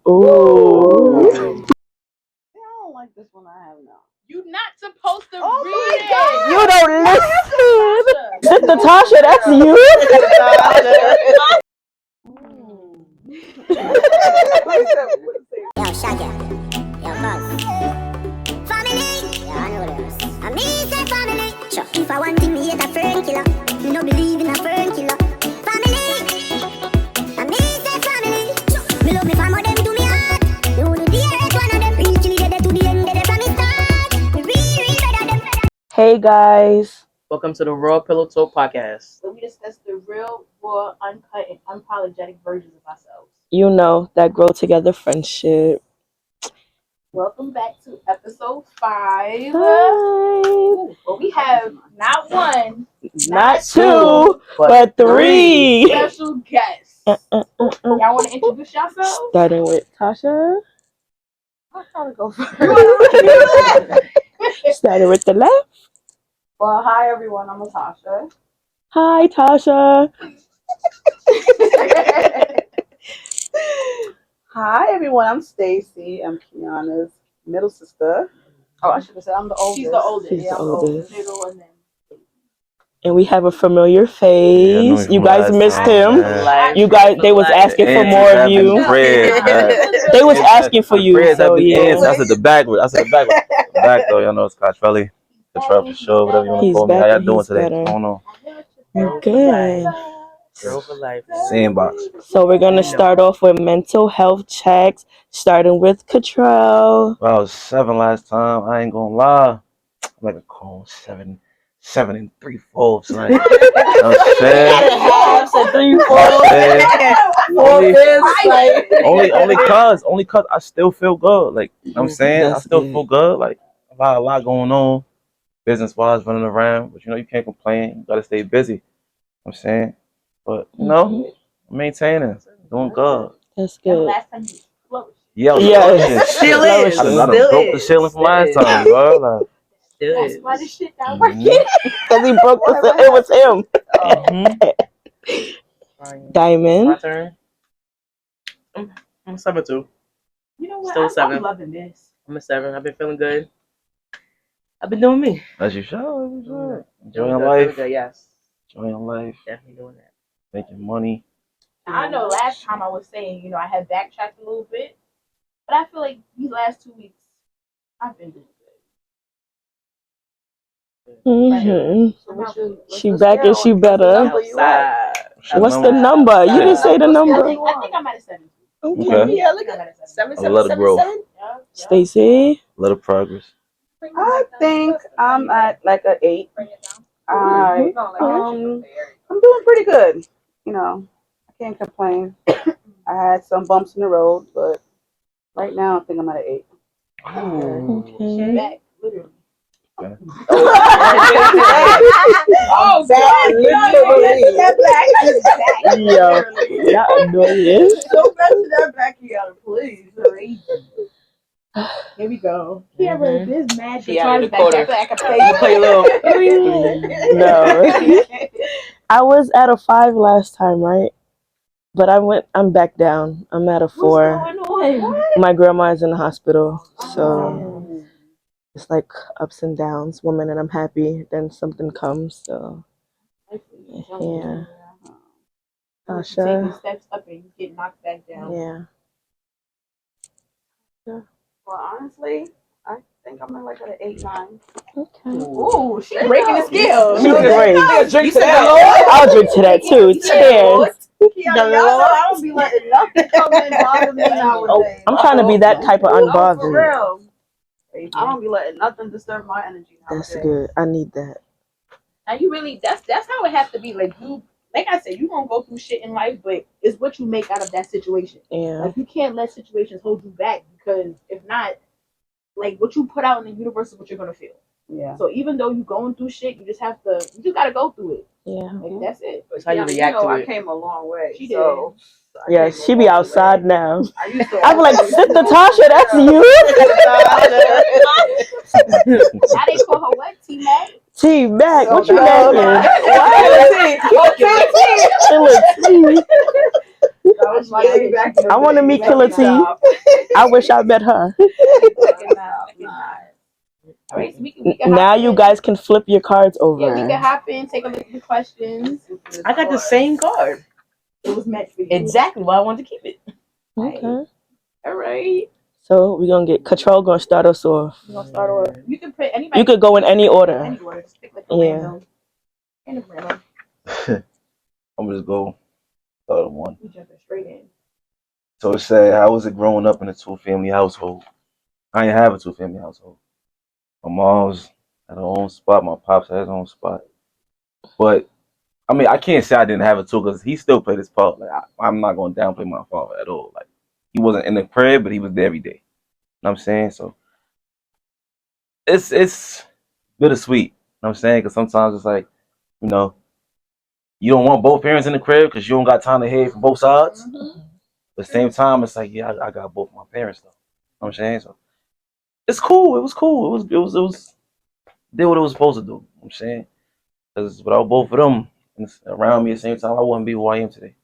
Ooh. I don't like this one I have now. You're not supposed to Oh read my God. You don't listen. This Natasha, that's you. Yo, Shaggy. Yo, Buzz. Family. Yeah, I know this. I mean, say family. Sure. If I want to me, it's a fern killer. Me no believe in a fern killer. Family. I mean, say family. Sure. Me love me family, them do me heart. You know the dearest one of them. Real chilly, they to the end, they from the start. Me real better them. Hey guys. Welcome to the Raw Pillow Talk podcast. where we discuss the real, raw, uncut, and unapologetic versions of ourselves. You know, that grow together friendship. Welcome back to episode 5. Hi. Well, we have not one, Not two, but three. special guests. Y'all want to introduce yourselves? Starting with Tasha. I'm trying to go first. Starting with the left. Well, hi everyone. I'm Natasha. Hi, Tasha. Hi everyone. I'm Stacy. I'm Kiana's middle sister. Oh, I should have said I'm the oldest. She's the oldest. She's Yeah, the I'm oldest. Middle and then. And we have a familiar face. You guys missed him. You guys, they was asking for more of you. They was asking for you. So yeah. I said the backward. Back though, y'all know it's Scotch Felly. The truck for sure, whatever you want to He's call me. back How y'all and doing he's today? better. What's going on? Good. Girl for life. Same box. So we're gonna start off with mental health checks, starting with Cottrell. Well, I was 7 last time. I ain't gonna lie. I'm like a cold 7 and 3/4. Like, you know what I'm saying? Halves and 3/4. Only cause I still feel good. Like, you know what I'm saying? I That's still good. feel good. Like, a lot going on, business wise, running around. But you know, you can't complain. You gotta stay busy. You know what I'm saying? But you know, maintaining, doing good. That's And good. last time you flourished. Yeah, Still is. I done broke the ceiling from last time, bro. Like, That's why this shit not working. Because he broke the. It was him. Diamond. My turn. I'm 7 too. You know what? Still I'm 7. loving this. I'm a 7. I've been feeling good. I've been doing me. as you should. Enjoying Feeling life. good, yes. Enjoying life. Definitely doing that. Making money. I know last time I was saying, I had backtracked a little bit, but I feel like these last 2 weeks, I've been doing good. Mm-hmm. So what's She back and she better. Outside. What's the number? You didn't say the I number. think I'm at a 7. Okay. Yeah, look at 7. A lot of growth. Yeah. Stacy. A lot of progress. I think I'm at like an 8. I'm doing pretty good. I can't complain. I had some bumps in the road, but right now I think I'm at an 8. Okay. Back, literally. Oh, back, literally. Yo, y'all annoying. Don't mention that back here, please. Here we go. Mhm. This mad She out of the quarter. back up. Play a little. No. I was at a 5 last time, right? But I'm back down. I'm at a 4. What's going on? My grandma is in the hospital, so it's like ups and downs. One minute I'm happy, then something comes. So yeah, Taking Tasha. steps up and you get knocked back down. Yeah. Well, honestly, I think I'm like at an 8, 9. Okay. Ooh, she breaking the scale. She great. You said the Lord? I'll drink to that too. Cheers. I don't be letting nothing come in bother me nowadays. I'm trying to be that type of For unbothered. real. I don't be letting nothing disturb my energy nowadays. That's good. I need that. And you really, that's how it has to be. Like I said, you gonna go through shit in life, but it's what you make out of that situation. Yeah. Like you can't let situations hold you back, because if not, like what you put out in the universe is what you're gonna feel. Yeah. So even though you're going through shit, you just gotta go through it. Yeah. Like that's it. That's how you react to I it. came a long way. She did. So Yeah, she be outside now. I used to I'm like, sit Natasha, that's you. Now they call her what? T-Mac? T-Mac, what you No, macking? What? That was my I want to meet Killer T. I wish I met her. All right, so we can Now you guys can flip your cards over. Yeah, we can hop in, take a look at the questions. I got the same card. It was meant for you. Exactly why I wanted to keep it. Okay. All right. So we're gonna get Control gonna start us off. We're gonna start off. You can put anybody. You could go in any order. Any order. Just pick like a random. Random. I'm just go start one. We jumping straight in. So it said, how was it growing up in a two-family household? I didn't have a two-family household. My mom's had her own spot. My pops had his own spot. But I mean, I can't say I didn't have it too, because he still played his part. Like I'm not going to downplay my father at all. Like he wasn't in the crib, but he was there every day. You know what I'm saying? So it's bittersweet. You know what I'm saying? Because sometimes it's like, you know, you don't want both parents in the crib because you don't got time to hear from both sides. Mm-hmm. But at the same time, it's like, yeah, I got both my parents though. You know what I'm saying? So it's cool. It was cool. It was did what it was supposed to do. You know what I'm saying? Because without both of them around me at the same time, I wouldn't be who I am today. You know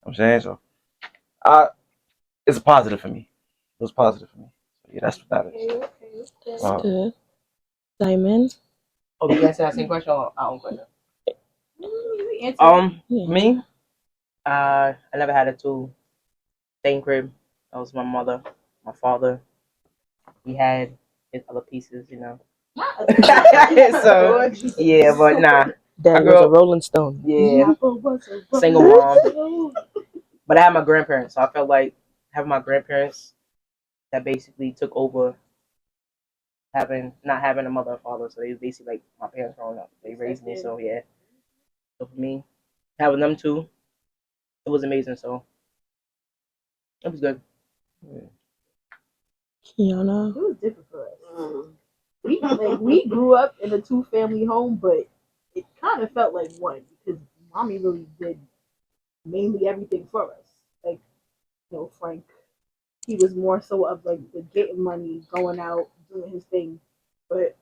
what I'm saying? So it's a positive for me. It was positive for me. So yeah, that's what that is. That's good. Diamond. Oh, you answer that same question or our own question? Me, I never had a two same crib. That was my mother, my father. He had his other pieces, you know. So yeah, but nah. Dad was a Rolling Stone. Yeah, single mom. But I had my grandparents, so I felt like having my grandparents that basically took over not having a mother and father. So they was basically like my parents growing up. They raised me, so yeah. So for me, having them two, it was amazing. So it was good. Kiana. It was different for us. We grew up in a 2-family home, but it kind of felt like one because mommy really did mainly everything for us. Like, Frank, he was more so of like the getting money, going out, doing his thing. But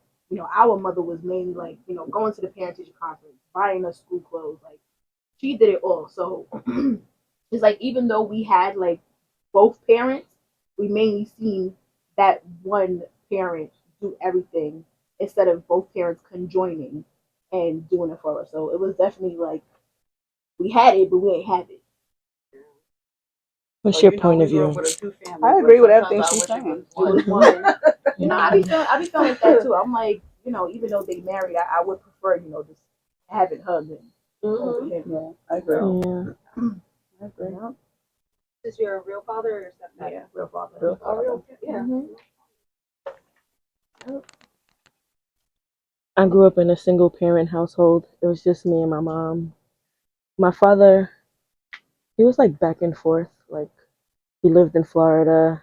our mother was mainly like going to the parent teacher conference, buying us school clothes. Like she did it all. So it's like even though we had like both parents, we mainly seen that one parent do everything instead of both parents conjoining and doing it for us. So it was definitely like we had it, but we ain't have it. What's your point of view? I agree with everything she's saying. I be feeling like that too. I'm like, even though they married, I would prefer, just having her than over him. Yeah, I agree. Yeah. I agree. Is your real father or your stepdad? Yeah, real father. Yeah. I grew up in a single parent household. It was just me and my mom. My father, he was like back and forth. Like he lived in Florida,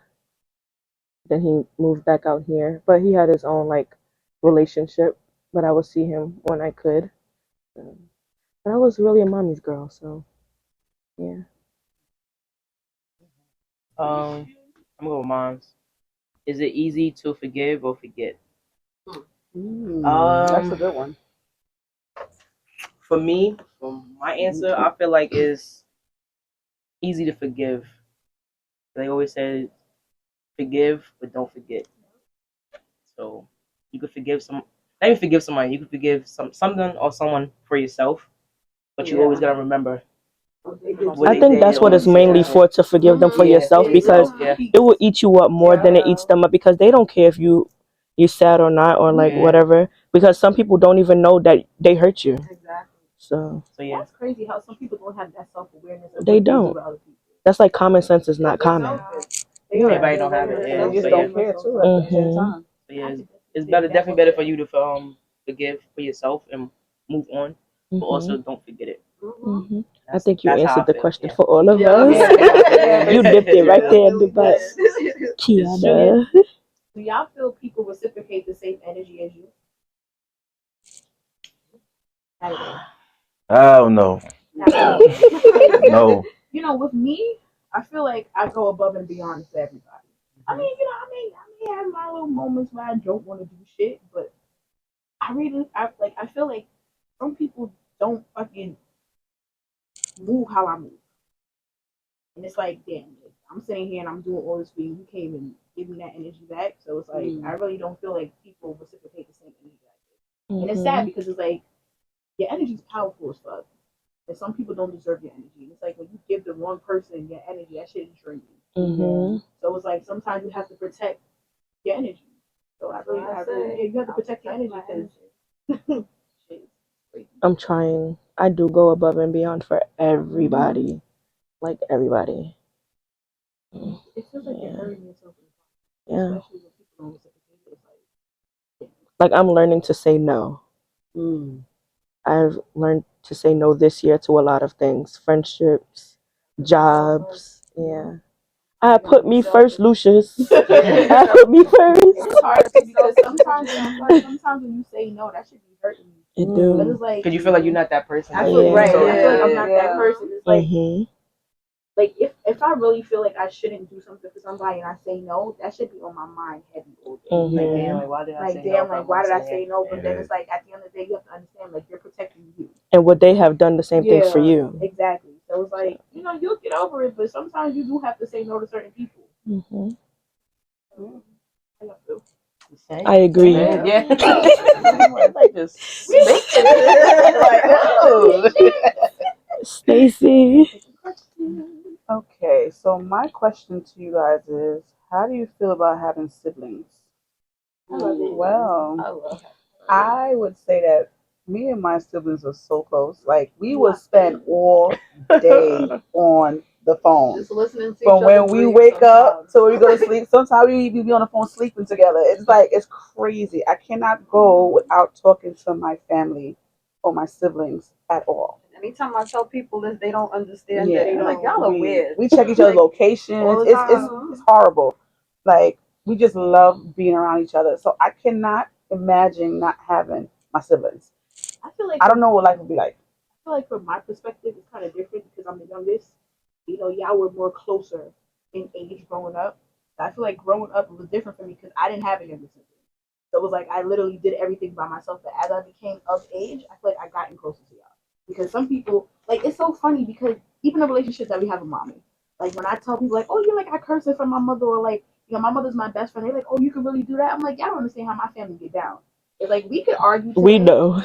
then he moved back out here. But he had his own like relationship. But I would see him when I could. But I was really a mommy's girl, so yeah. I'm gonna go with mom's. Is it easy to forgive or forget? That's a good one. For me, my answer, I feel like is easy to forgive. They always say, forgive but don't forget. So you could forgive not even forgive somebody. You could forgive something or someone for yourself, but you always gotta remember. I think that's what it's mainly for, to forgive them for yourself, because it will eat you up more than it eats them up, because they don't care if you sad or not, or like whatever, because some people don't even know that they hurt you. Exactly. So yeah, that's crazy how some people don't have that self-awareness. They don't. That's like common sense is not common. everybody don't have it. They just don't care too at the same time. So yeah, it's definitely better for you to forgive for yourself and move on, but also don't forget it. I think you answered the question for all of Yeah. us. You dipped it right there in the butt. Kiana. Do y'all feel people reciprocate the same energy as you? I don't know. No. With me, I feel like I go above and beyond for everybody. I mean, I may have my little moments where I don't want to do shit, but I feel like some people don't fucking move how I move. And it's like, damn, like, I'm sitting here and I'm doing all this for you. You came and give me that energy back. So it's like, I really don't feel like people reciprocate the same energy I give. And it's sad because it's like, your energy's powerful as fuck. And some people don't deserve your energy. And it's like, when you give the wrong person your energy, that shit is draining. So it's like, sometimes you have to protect your energy. So you have to protect your energy because I'm trying. I do go above and beyond for everybody. Like everybody. it feels like you're hurting yourself. Yeah. Especially when people don't reciprocate. It's Like I'm learning to say no. I've learned to say no this year to a lot of things. Friendships, jobs. Yeah. I put me first, Lucius. I put me first. it's hard because sometimes when you say no, that should be hurting you. It do. But it's like, Because you feel like you're not that person. I feel Yeah. I feel like I'm Yeah. not that person. It's like, Mm-hmm. like if I really feel like I shouldn't do something for somebody and I say no, that should be on my mind heavy all day. Mhm. Like, damn, like, why did I say no? Damn, like why did I say no? But Yeah. then it's like at the end of the day, you have to understand, like, you're protecting you. And would they have done the same thing for you? Exactly. So it's like, you'll get over it, but sometimes you do have to say no to certain people. Mm-hmm. How y'all feel? I agree. Yeah. Like just Like, oh. Stacy. Okay, so my question to you guys is, how do you feel about having siblings? I love it. Well, I would say that me and my siblings are so close. Like we would spend all day on the phone. Just listening to From when we wake up to when we go to sleep. Sometimes we be on the phone sleeping together. It's like it's crazy. I cannot go without talking to my family or my siblings at all. Anytime I tell people this, they don't understand Yeah. that. They're like, y'all are weird. We check each other's locations. all the It's horrible. Like we just love being around each other. So I cannot imagine not having my siblings. I feel like I don't know what life would be like. I feel like from my perspective, it's kind of different because I'm the youngest. Y'all were more closer in age growing up. So I feel like growing up was different for me because I didn't have a younger sibling. So it was like I literally did everything by myself. But as I became of age, I feel like I gotten closer to y'all. Because some people, like, it's so funny because even the relationships that we have with mommy, like when I tell people like, oh, you're like I curse it from my mother, or like, my mother's my best friend. They're like, oh, you can really do that. I'm like, y'all don't understand how my family get down. It's like we could argue. Today. We know.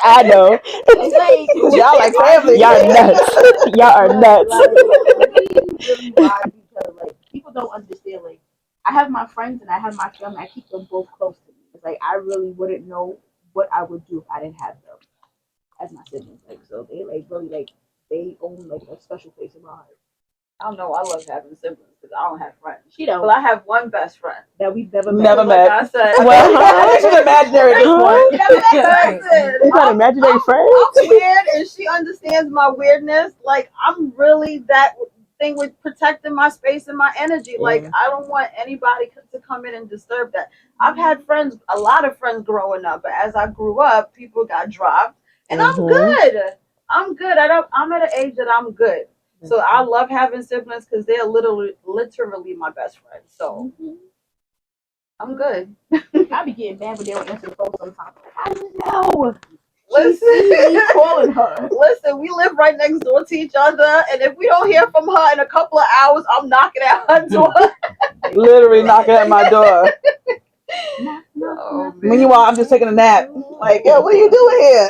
I know. It's like Y'all like family. Y'all nuts. Y'all are nuts. We really vibe each other. Like people don't understand. Like I have my friends and I have my family. I keep them both close to me. It's like I really wouldn't know what I would do if I didn't have them as my siblings. Like so they like really like they own like a special place in my heart. I don't know. I love having siblings because I don't have friends. She don't. Well, I have one best friend. That we've never Never met. met. Like I said, Well, She's imaginary at this point. You got imaginary friends? I'm weird, and she understands my weirdness. Like I'm really that thing with protecting my space and my energy. Like I don't want anybody to come in and disturb that. I've had friends, a lot of friends growing up, but as I grew up, people got dropped, and I'm good. I'm good. I'm at an age that I'm good. So I love having siblings because they're literally my best friends. So I'm good. I be getting mad when they don't answer the phone sometimes. I don't know. Listen, Calling her. Listen, we live right next door to each other, and if we don't hear from her in a couple of hours, I'm knocking at her door. Literally knocking at my door. Oh, Meanwhile, I'm just taking a nap. Like, yo, what are you doing here?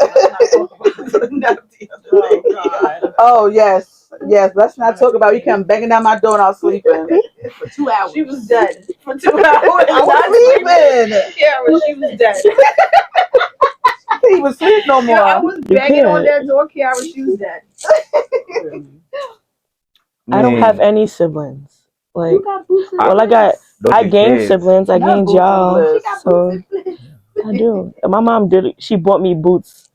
Oh, yes. Yes, let's not talk about you come banging down my door and I was sleeping. For 2 hours. She was dead for 2 hours. I was sleeping. Yeah, when she was dead. I can't even sleep no more. I was banging on that door, Kiara. She was dead. I don't have any siblings. Like, well, I gained siblings. I gained y'all. So I do. My mom she bought me boots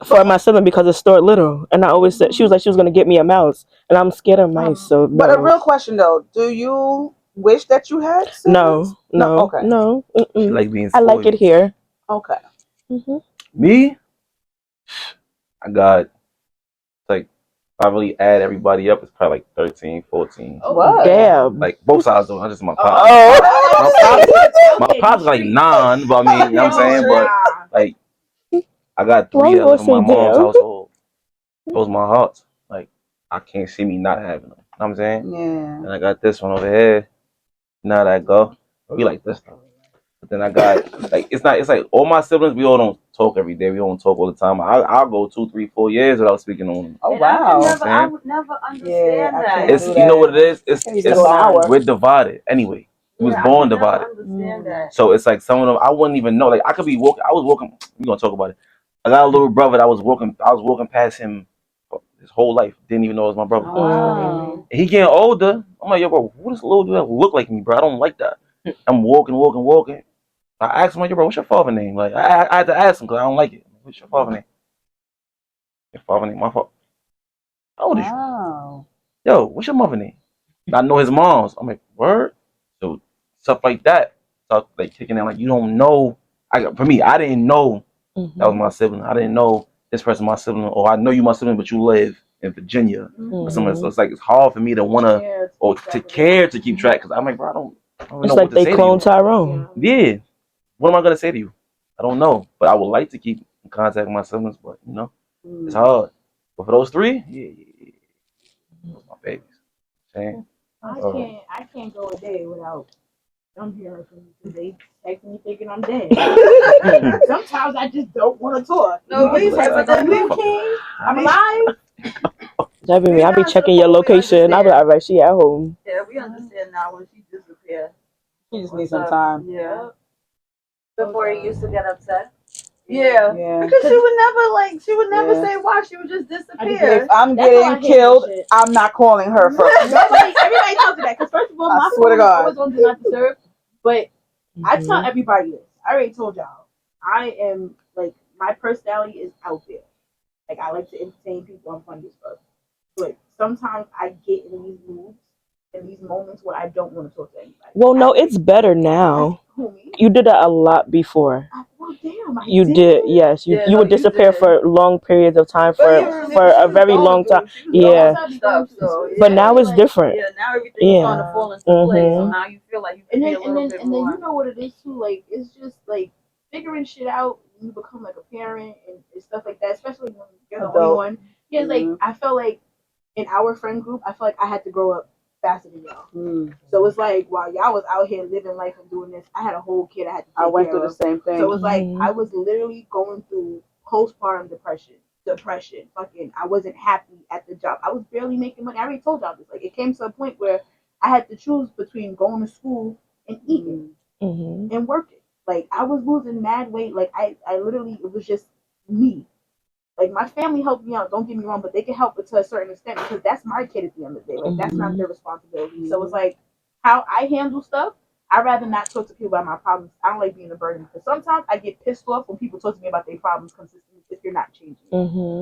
for my sibling because it's Stuart Little, and I always said she was gonna get me a mouse, and I'm scared of mice. So no. But a real question though, do you wish that you had siblings? No. Okay. No. She like being I spoiled. like it here. Okay. Me? I got, like, if I really add everybody up, it's probably like 13, 14. What? Damn. Like, both sides, though, not just my pops. Oh. My pops like 9, but I mean, you know what I'm saying? But, like, I got 3 that live in my mom's household. Those my hearts. Like, I can't see me not having them. You know what I'm saying? Yeah. And I got this one over here. Now that I go, we like this though. But then I got like it's like all my siblings. We all don't talk every day. We don't talk all the time. I'll go 2, 3, 4 years without speaking to them. Oh And wow. I would never understand I that. can't It's do you know that. what it is. Can't even go an hour. We're divided anyway. We was Yeah, born I could never divided. understand that. So it's like some of them I wouldn't even know. Like I could be walking. I was walking. We gonna talk about it. I got a little brother that was walking. I was walking past him his whole life. Didn't even know it was my brother. Wow. And he getting older. I'm like, yo, bro, who does little dude that look like me, bro? I don't like that. I'm walking. I asked him, like, yo, bro, what's your father name? Like, I had to ask him because I don't like it. What's your father name? Your father name? My father. How old is you? Wow. Yo, what's your mother name? I know his mom's. I'm like, word? So stuff like that. Stuff like kicking in, like you don't know. For me, I didn't know that was my sibling. I didn't know this person my sibling, or I know you my sibling, but you live in Virginia or something. So it's like it's hard for me to wanna or to care to keep track because I'm like, bro, I don't It's know like what to they say cloned to Tyrone. you. Yeah. What am I gonna say to you? I don't know. But I would like to keep in contact with my siblings, but you know, it's hard. But for those three, yeah. Those my babies. Saying. I can't go a day without I'm hearing from you because they text me thinking I'm dead. Sometimes I just don't want to talk. No, we text but like, are then you okay? I'm alive. That be me. I be checking your location. I be like, all right, she at home. Yeah, we understand now when she disappeared. She just needs some time. Yeah. Before you used to get upset. Yeah. Yeah. Because she would never say why. She would just disappear. If I'm That's how I getting handle killed, shit. I'm not calling her first. Everybody tells me that because first of all, I my swear to phone is God. always on do not disturb. But I tell everybody this. I already told y'all. I am like my personality is out there. Like I like to entertain people. I'm funny as fuck. But sometimes I get in these moods, in these moments where I don't want to talk to anybody. Well, no, it's better now. Who, me? You did that a lot before. Well, damn, I You did, yes. You Yeah, you no, would you disappear did. for long periods of time for a very long time. Yeah. Stuff, so, But now it's different. Yeah, now everything's starting to fall into place. So Mhm. now you feel like you can be a little bit and more. then you know what it is too. Like it's just like figuring shit out when you become like a parent and stuff like that. Especially when you're the only one. Yeah, it's like I felt like in our friend group, I felt like I had to grow up faster than y'all. So it's like while y'all was out here living life and doing this, I had a whole kid I had to take I went care through of. the same thing. So it was like I was literally going through postpartum depression. Fucking I wasn't happy at the job. I was barely making money. I already told y'all this. Like it came to a point where I had to choose between going to school and eating and working. Like I was losing mad weight. Like I literally it was just me. Like my family helped me out, don't get me wrong, but they can help it to a certain extent because that's my kid at the end of the day. Like that's not their responsibility. So it's like how I handle stuff. I'd rather not talk to people about my problems. I don't like being a burden because sometimes I get pissed off when people talk to me about their problems consistently if you're not changing.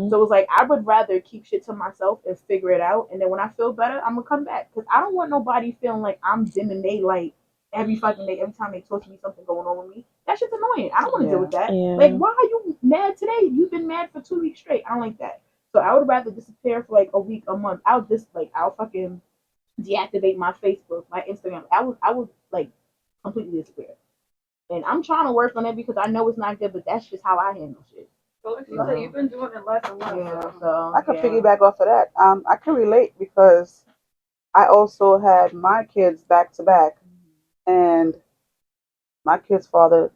So it's like I would rather keep shit to myself and figure it out, and then when I feel better, I'm gonna come back because I don't want nobody feeling like I'm dimming they light every fucking day. Every time they talk to me, something going on with me. That shit's annoying. I don't want to deal with that. Like, why are you mad today? You've been mad for 2 weeks straight. I don't like that. So I would rather disappear for like a week, a month. I'll fucking deactivate my Facebook, my Instagram. I would like completely disappear. And I'm trying to work on it because I know it's not good, but that's just how I handle shit. So like you said, you've been doing it less and less. Yeah, so I could piggyback off of that. I can relate because I also had my kids back to back, and my kid's father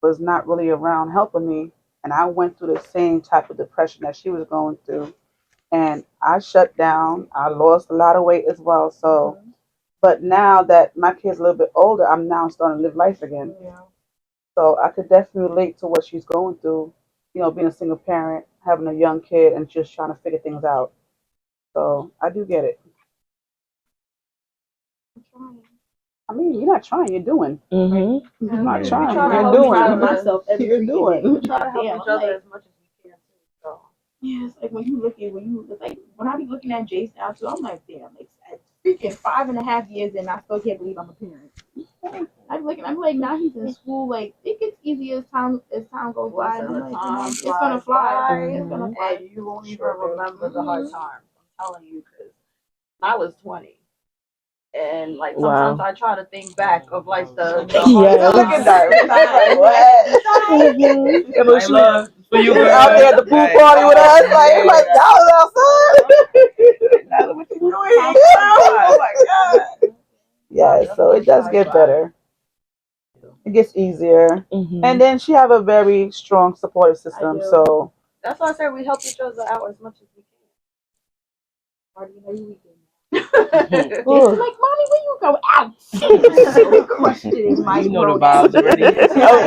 was not really around helping me, and I went through the same type of depression that she was going through, and I shut down. I lost a lot of weight as well. So, but now that my kid's a little bit older, I'm now starting to live life again. So I could definitely relate to what she's going through. You know, being a single parent, having a young kid, and just trying to figure things out. So I do get it. I mean, you're not trying, you're doing. You're not trying, you're doing. Myself You're doing. We try to help each other as much as we can too. So. Yeah, it's like when I be looking at Jace now too, I'm like, damn, like at freaking 5.5 years and I still can't believe I'm a parent. I'm like, now he's in school, like it gets easier as time goes by. And I'm like, it's gonna fly. It's gonna fly. And you won't even remember the hard times. I'm telling you, because I was 20. And like sometimes I try to think back of like the Yes. Look at that. Like, what? love for you, She was out there at the pool party with us. Like, y'all was outside. Tyler, what you doing? Oh my God. Yeah, so it does get better. It gets easier. Mm-hmm. And then she have a very strong supportive system. So That's why I said we help each other out as much as we Partying every weekend. can. Jason's like, Mommy, when you go out? So questioning my You know the pronouns. vibes already. I'm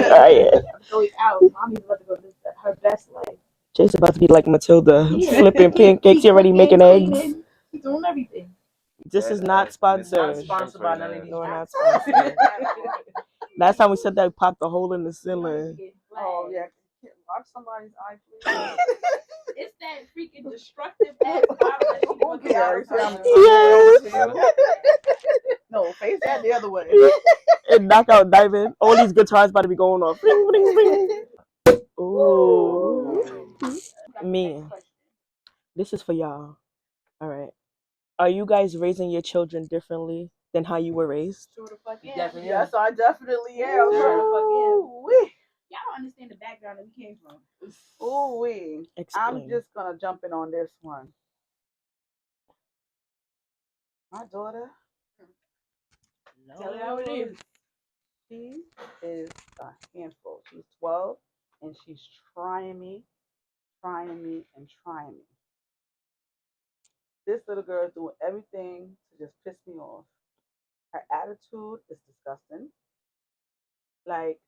crying. I'm going out. Mommy's about to go live her best life. Jason's about to be like Matilda, Yeah. flipping pancakes. He already making eggs. Cleaning. He's doing everything. This is not sponsored. Not sponsored by none of these. No, we're not sponsored. Last time we said that, we popped a hole in the ceiling. Oh yeah. Watch somebody's eye, please. It's that freaking destructive ass vibe that she wants Yes. no, face that the other way. And knockout diving. All these guitars about to be going off. Bling, bling, bling. Ooh. Me. This is for y'all. All right. Are you guys raising your children differently than how you were raised? Sure the fuck am. Definitely. Yes, I definitely am. Sure the fuck am. Ooh-wee. Y'all don't understand the background that we came from. Ooh-wee. I'm Explain. just gonna jump in on this one. My daughter, Tell it how it is. she is a handful. She's 12 and she's trying me, and trying me. This little girl is doing everything to just piss me off. Her attitude is disgusting. Like,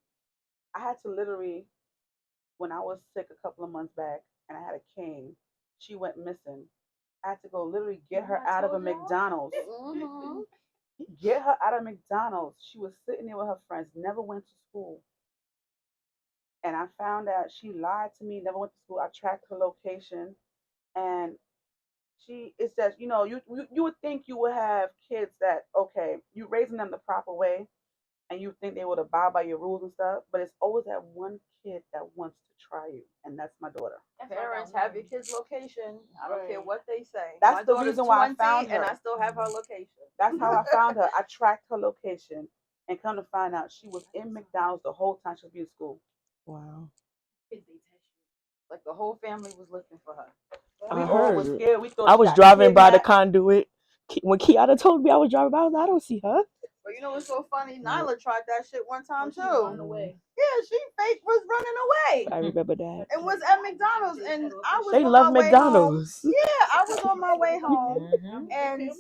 I had to literally, when I was sick a couple of months back and I had a cane, she went missing. I had to go literally get her out of a McDonald's. Mm-hmm. Get her out of McDonald's. She was sitting there with her friends, never went to school. And I found out she lied to me, never went to school. I tracked her location. And it's just, you would think you would have kids that, okay, you raising them the proper way and you think they would abide by your rules and stuff, but it's always that one kid that wants to try you, and that's my daughter. Parents, have your kids' location. I don't care what they say. That's My the daughter's reason why I 20 found her. and I still have her location. That's how I found her. I tracked her location and come to find out she was in McDonald's the whole time she was in school. Wow. Like the whole family was looking for her. We I all was heard. scared. We thought I she was got driving by the kidnapped. conduit. When Kiara told me I was driving by, I was like, I don't see her. But you know what's so funny? Nyla tried that shit one time too. Running away. Yeah, she fake was running away. I remember that. It was at McDonald's, and I was They on love my way home. McDonald's. Yeah, I was on my way home, Mhm. and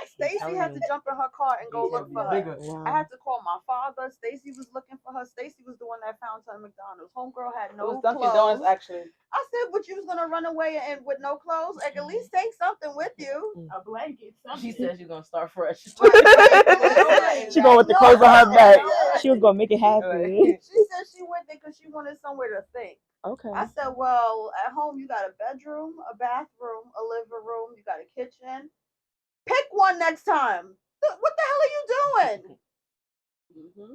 Stacy had to jump in her car and go look for her. Bigger. Wow. I had to call my father. Stacy was looking for her. Stacy was the one that found her at McDonald's. Homegirl had It no was Dunkin' clothes. Donuts, actually. I said, but you was gonna run away and with no clothes? Like, at least take something with you. A blanket, something. She said she's gonna start fresh. She going with the clothes on her back. She was gonna make it happen. She said she went there because she wanted somewhere to think. Okay. I said, well, at home you got a bedroom, a bathroom, a living room, you got a kitchen. Pick one next time. What the hell are you doing? Mm-hmm.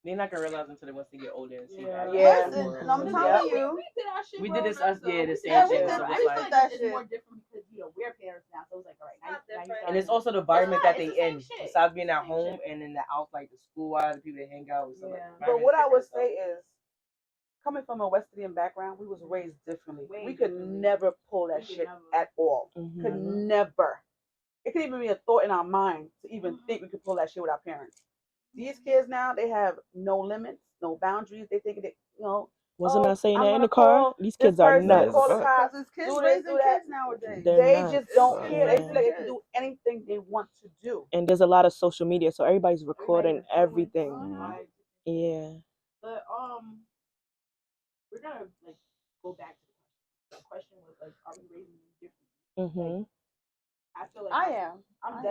They're not gonna realize until they once they get older and see that. Yeah. Listen, and I'm Yeah. telling you. We did our shit. We did this growing up, us, yeah, the same Yeah, we shit. did- So I it's used like, to that it's shit. more different because we're parents now, so it's like, all right, now you start and it's to- also the environment that It's they the same in. shit. Besides being at Same home shit. and in the out, like the school wise, the people that hang out with stuff. Yeah. Like, But what I would different say is, coming from a West Indian background, we was raised differently. Way We could differently. never pull that We could shit never. at all. Mhm. Could never. It could even be a thought in our mind to even think we could pull that shit with our parents. These kids now, they have no limits, no boundaries. They think that, Wasn't I saying I'm that in gonna the car? call These this kids are person, nuts. call the cops, Because it's kids do this, raising do that. kids nowadays. They're They nuts. just don't care. They Yeah. feel like they can do anything they want to do. And there's a lot of social media, so everybody's recording everything. Yeah. But we're gonna like go back to the question was like, are we raising them differently? Mhm. I feel like I am. I'm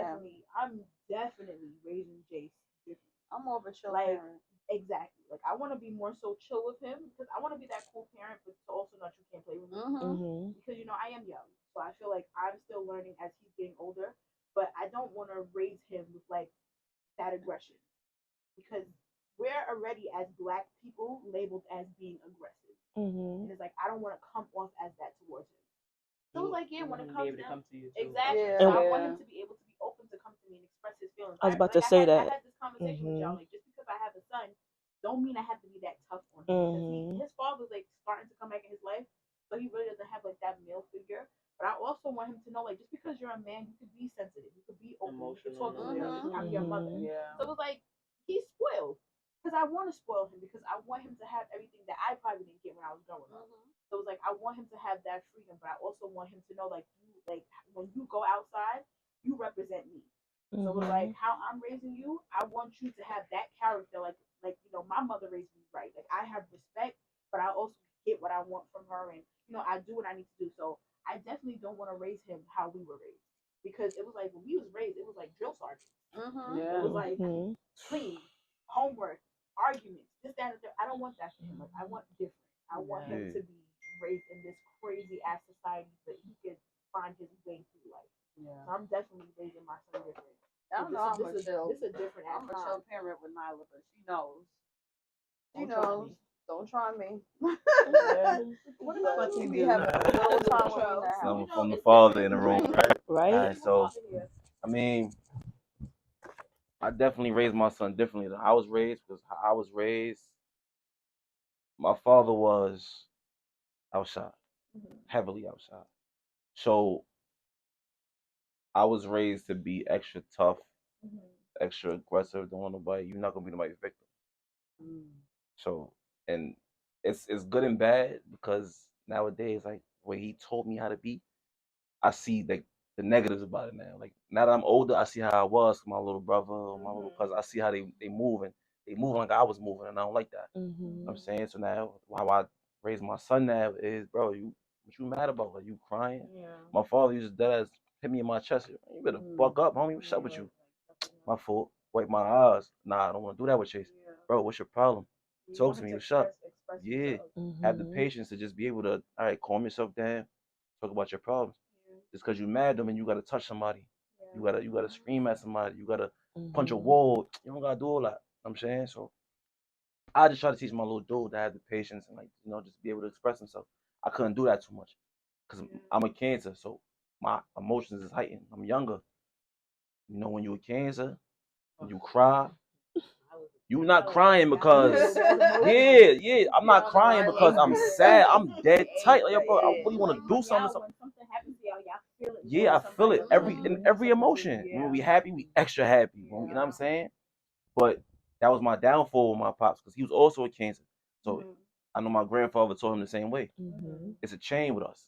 definitely raising Jace differently. I'm more of a chill Like, parent. Exactly. Like I want to be more so chill with him because I want to be that cool parent, but also not you can't play with me Mhm. because I am young, so I feel like I'm still learning as he's getting older. But I don't want to raise him with like that aggression because we're already as Black people labeled as being aggressive, Mhm. and it's like I don't want to come off as that towards him. So it's like, yeah, when it be comes able to come to you. Too. exactly, Yeah. so I want him to be able to be open to come to me and express his feelings. I was about to say that. I had this conversation with y'all, like just because I have a son, don't mean I have to be that tough on him because his father's like starting to come back in his life, but he really doesn't have like that male figure. But I also want him to know, like, just because you're a man, you could be sensitive, you could be open, you could talk to Emotional. him. I'm your mother. Yeah. So it was like he's spoiled because I want to spoil him because I want him to have everything that I probably didn't get when I was growing up. So it was like I want him to have that freedom, but I also want him to know, like, when you go outside, you represent me. So it was like how I'm raising you, I want you to have that character, like my mother raised me right. Like I have respect, but I also get what I want from her, and I do what I need to do. So I definitely don't want to raise him how we were raised because it was like when we was raised, it was like drill sergeant. It was like clean, homework, arguments, this, that, and that. I don't want that for him. Like I want different. I want him to be raised in this crazy ass society, but he could find his way through life. Yeah. So I'm definitely raising my son different. I don't know. This is a different I'm a ass chill time. parent with Nyla, but she knows. She Don't try knows. me. Don't try me. What But about we you be do? having a good old time when we in that So house. I'm the father in the room, right? Right? All right, so I mean, I definitely raised my son differently than I was raised because how I was raised, my father was outside, heavily outside. So I was raised to be extra tough, extra aggressive. Don't want nobody. You're not gonna be nobody's victim. So, and it's good and bad because nowadays, like the way he told me how to be, I see the negatives about it now. Like now that I'm older, I see how I was with my little brother or my little cousin. I see how they moving. They move like I was moving, and I don't like that. You know what I'm saying? So now how I raise my son now is, bro, what you mad about? Like you crying? My father used to dead ass hit me in my chest. You better buck up, homie. What's up with you? My fault. Wipe my eyes. Nah, I don't want to do that with Chase. Bro, what's your problem? Talk to me. What's up? Yeah. Have the patience to just be able to, all right, calm yourself down. Talk about your problems. Just because you mad them and you gotta touch somebody. You gotta scream at somebody. You gotta punch a wall. You don't gotta do all that. You know what I'm saying? So I just try to teach my little dude to have the patience and just be able to express himself. I couldn't do that too much because I'm a cancer, so my emotions is heightened. I'm younger. When you're a cancer, when you cry, you not crying because I'm not crying because I'm sad. I'm dead tight. Like, yo, bro, I really want to do something. Yeah, I feel it every emotion. When we happy, we extra happy. You know what I'm saying? But that was my downfall with my pops because he was also a cancer. So I know my grandfather told him the same way. It's a chain with us.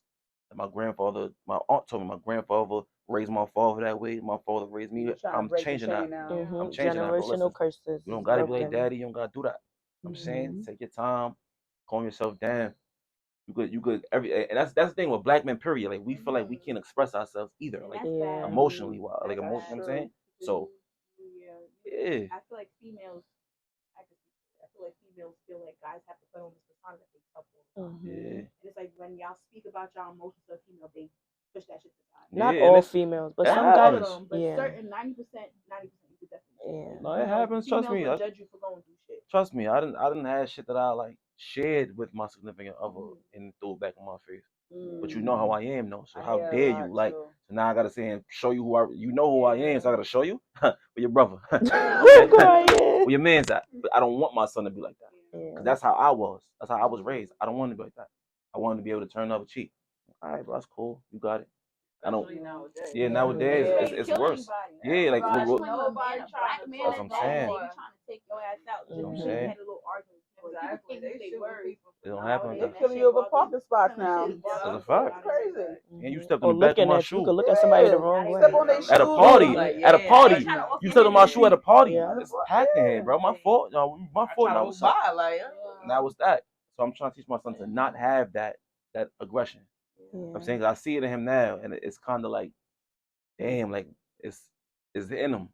And my aunt told me my grandfather raised my father that way. My father raised me. I'm changing that. I'm changing that. Bro. Listen, Generational curses. you don't is gotta be like broken. daddy. You don't gotta do that. I'm saying take your time, calm yourself down. You could and that's the thing with black men. Period. Like we feel like we can't express ourselves either. Like Yeah. emotionally, like emotionally. You know what I'm saying? So yeah. I feel like females. I feel like females feel like guys have to put on this persona that they tough all the time. Yeah. And it's like when y'all speak about y'all emotions to a female, they push that shit to the side. Not Yeah, all females, but it some happens. guys. But Yeah. certain 90%, you could definitely. Yeah. No, it happens. Trust me. Females will judge you for going through shit. Trust me. I didn't have shit that I like shared with my significant other and threw it back in my face. But you know how I am though. So how dare you? Like so now I gotta say and show you who I am. So I gotta show you with your brother. Where your man's at. But I don't want my son to be like that. Because that's how I was. That's how I was raised. I don't want to be like that. I want to be able to turn up a cheek. All right, bro, that's cool. You got it. I don't. Yeah, nowadays it's worse. Yeah, like nobody that's what I'm saying. Trying to take your ass out. You know what I'm saying? Had a little argument. Exactly. It don't happen like They're that. killing you over parking spots now. That's a fact. Crazy. And you stepped in Or the back of looking my at you shoe. could look at somebody the wrong way. Step on their At a shoes. party. Like, At a party. You stepped on my shoe at a party. Yeah. It's packed in here, bro. My fault. No, my fault. Now what's up? Now what's that? So I'm trying to teach my son to not have that aggression. I'm saying 'cause I see it in him now, and it's kind of like, damn, like it's in him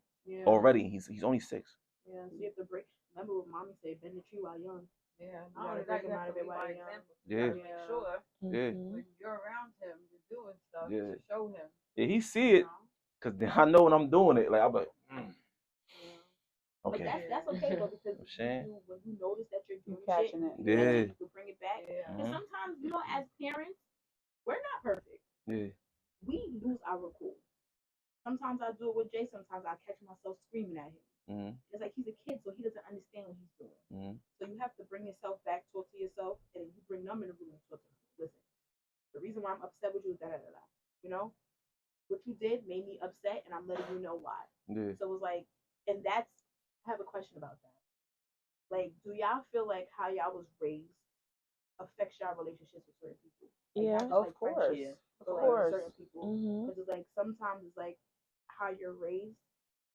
already. He's only 6. Yeah, so you have to break. Remember what mommy said, bend the tree while young. Yeah, you gotta break him out of it while young. Yeah. Sure. Yeah. When you're around him, you're doing stuff Yeah. to show him. Yeah, he see it, cause I know when I'm doing it. Like I'm like, okay. But that's okay though because when you notice that you're doing catching shit, it. you can bring it back. Yeah. Because sometimes as parents, we're not perfect. Yeah. We lose our cool. Sometimes I do it with Jay. Sometimes I catch myself screaming at him. It's like he's a kid, so he doesn't understand what he's doing. So you have to bring yourself back, talk to yourself, and you bring them in the room and talk to them. Listen, the reason why I'm upset with you is that. you know, what you did made me upset, and I'm letting you know why. Yeah. So it was like, and that's, I have a question about that. Like, do y'all feel like how y'all was raised affects y'all relationships with certain people? Like, Yeah. not just, Of like, course. friendships, but Of like course. certain people. Mhm. Because it's like sometimes it's like how you're raised,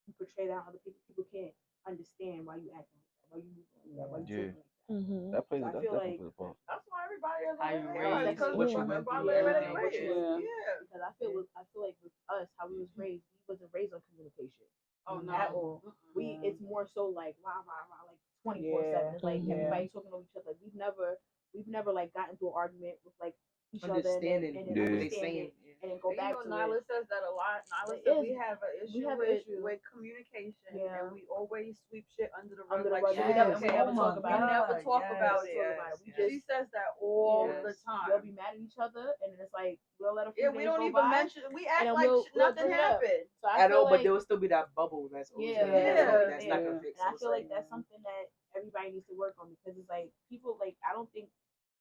you portray that on other people. People can't understand why you acting like that, why you moving like that, why you Yeah. talking like that. Mhm. That plays. So I That feel definitely like plays a part. That's why everybody is How you like, raised, because what you Yeah. went everybody through, living everything. their What you ways. went through. Yeah. Because I feel like with us, how we was raised, we wasn't raised on communication Oh no. at all. We Yeah. It's more so like rah rah rah, like 24/7. It's like Mhm. everybody talking over each other. Like we've never like got into an argument with like each other and Understanding then Yeah. what they understand saying. it and then go And back you to know, Nyla it. says that a lot. Nyla It said is. we have an issue, have an issue. with communication, Yeah. and we always sweep shit under the rug. Under the Like rug. shit We is never, okay. we never Oh talk my about We it. never God, talk yes, about Talk it. about it. We She just says that all yes, the time. we'll be mad at each other, and then it's like we'll let a few Yeah, days we don't go even by, mention. We act and then like we'll nothing bring it up. happened. So I know, feel but like, there will still be that bubble that's always yeah, gonna be there. yeah, That's not gonna fix. and I So it's feel like like, that's something that everybody needs to work on because it's like people like I don't think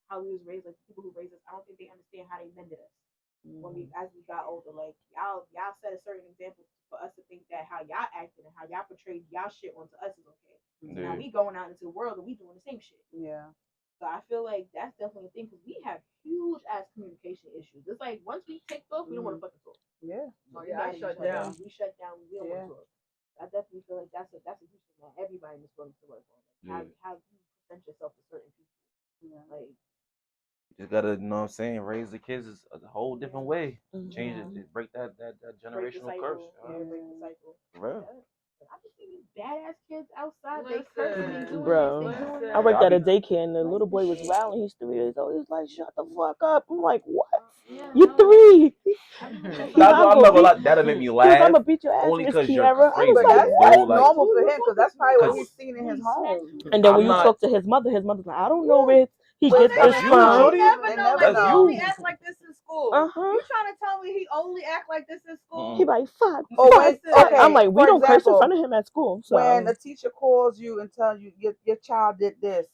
how we was raised, like the people who raised us, I don't think they understand how they mended us when we as we got older. Like y'all set a certain example for us to think that how y'all acted and how y'all portrayed y'all shit onto us is okay. So now Yeah. we going out into the world and we doing the same shit. Yeah. So I feel like that's definitely a thing because we have huge ass communication issues. It's like once we ticked off, we don't want to fucking talk. Yeah. Oh We yeah, I mad at shut each other. down. We shut down. We don't Yeah. want to talk. I definitely feel like that's a huge thing that everybody in this world needs to work on. Like, Yeah. how you present yourself to certain people. Yeah. Like Just gotta, you know what I'm saying, raise the kids is a whole different way. Mhm. Change it, just break that break the generational cycle. curse. Yeah, break the cycle. For real. Yeah. I just see these badass kids outside. They cursing, they doing Bro, this, they doing I that. worked at a Y'all be- daycare and the little boy was wilding. He's 3 years old. He was like, "Shut the fuck up!" I'm like, "What? Yeah, You no, 3?" I be with He's my like, I'm not "I'm gonna gonna lie, beat." that'll make me He was like, "I'm laugh gonna beat your ass, only Miss because you're Kiara." I was crazy, like, That's "What?" bro. Like, normal for him because that's probably what Cause- he's seen in his home. And then when I'm you not- talk to his mother's like, "I don't know where he Well, gets they this That's you, from." shorty. You never They know. never Like That's he know. only you. act like this in school. Uh-huh. You trying to tell me he only act like this in school? He like, "Fuck, Oh, fuck, when, fuck." okay. I'm like, "We for don't curse in example, front of him at school." So when a teacher calls you and tells you your child did this,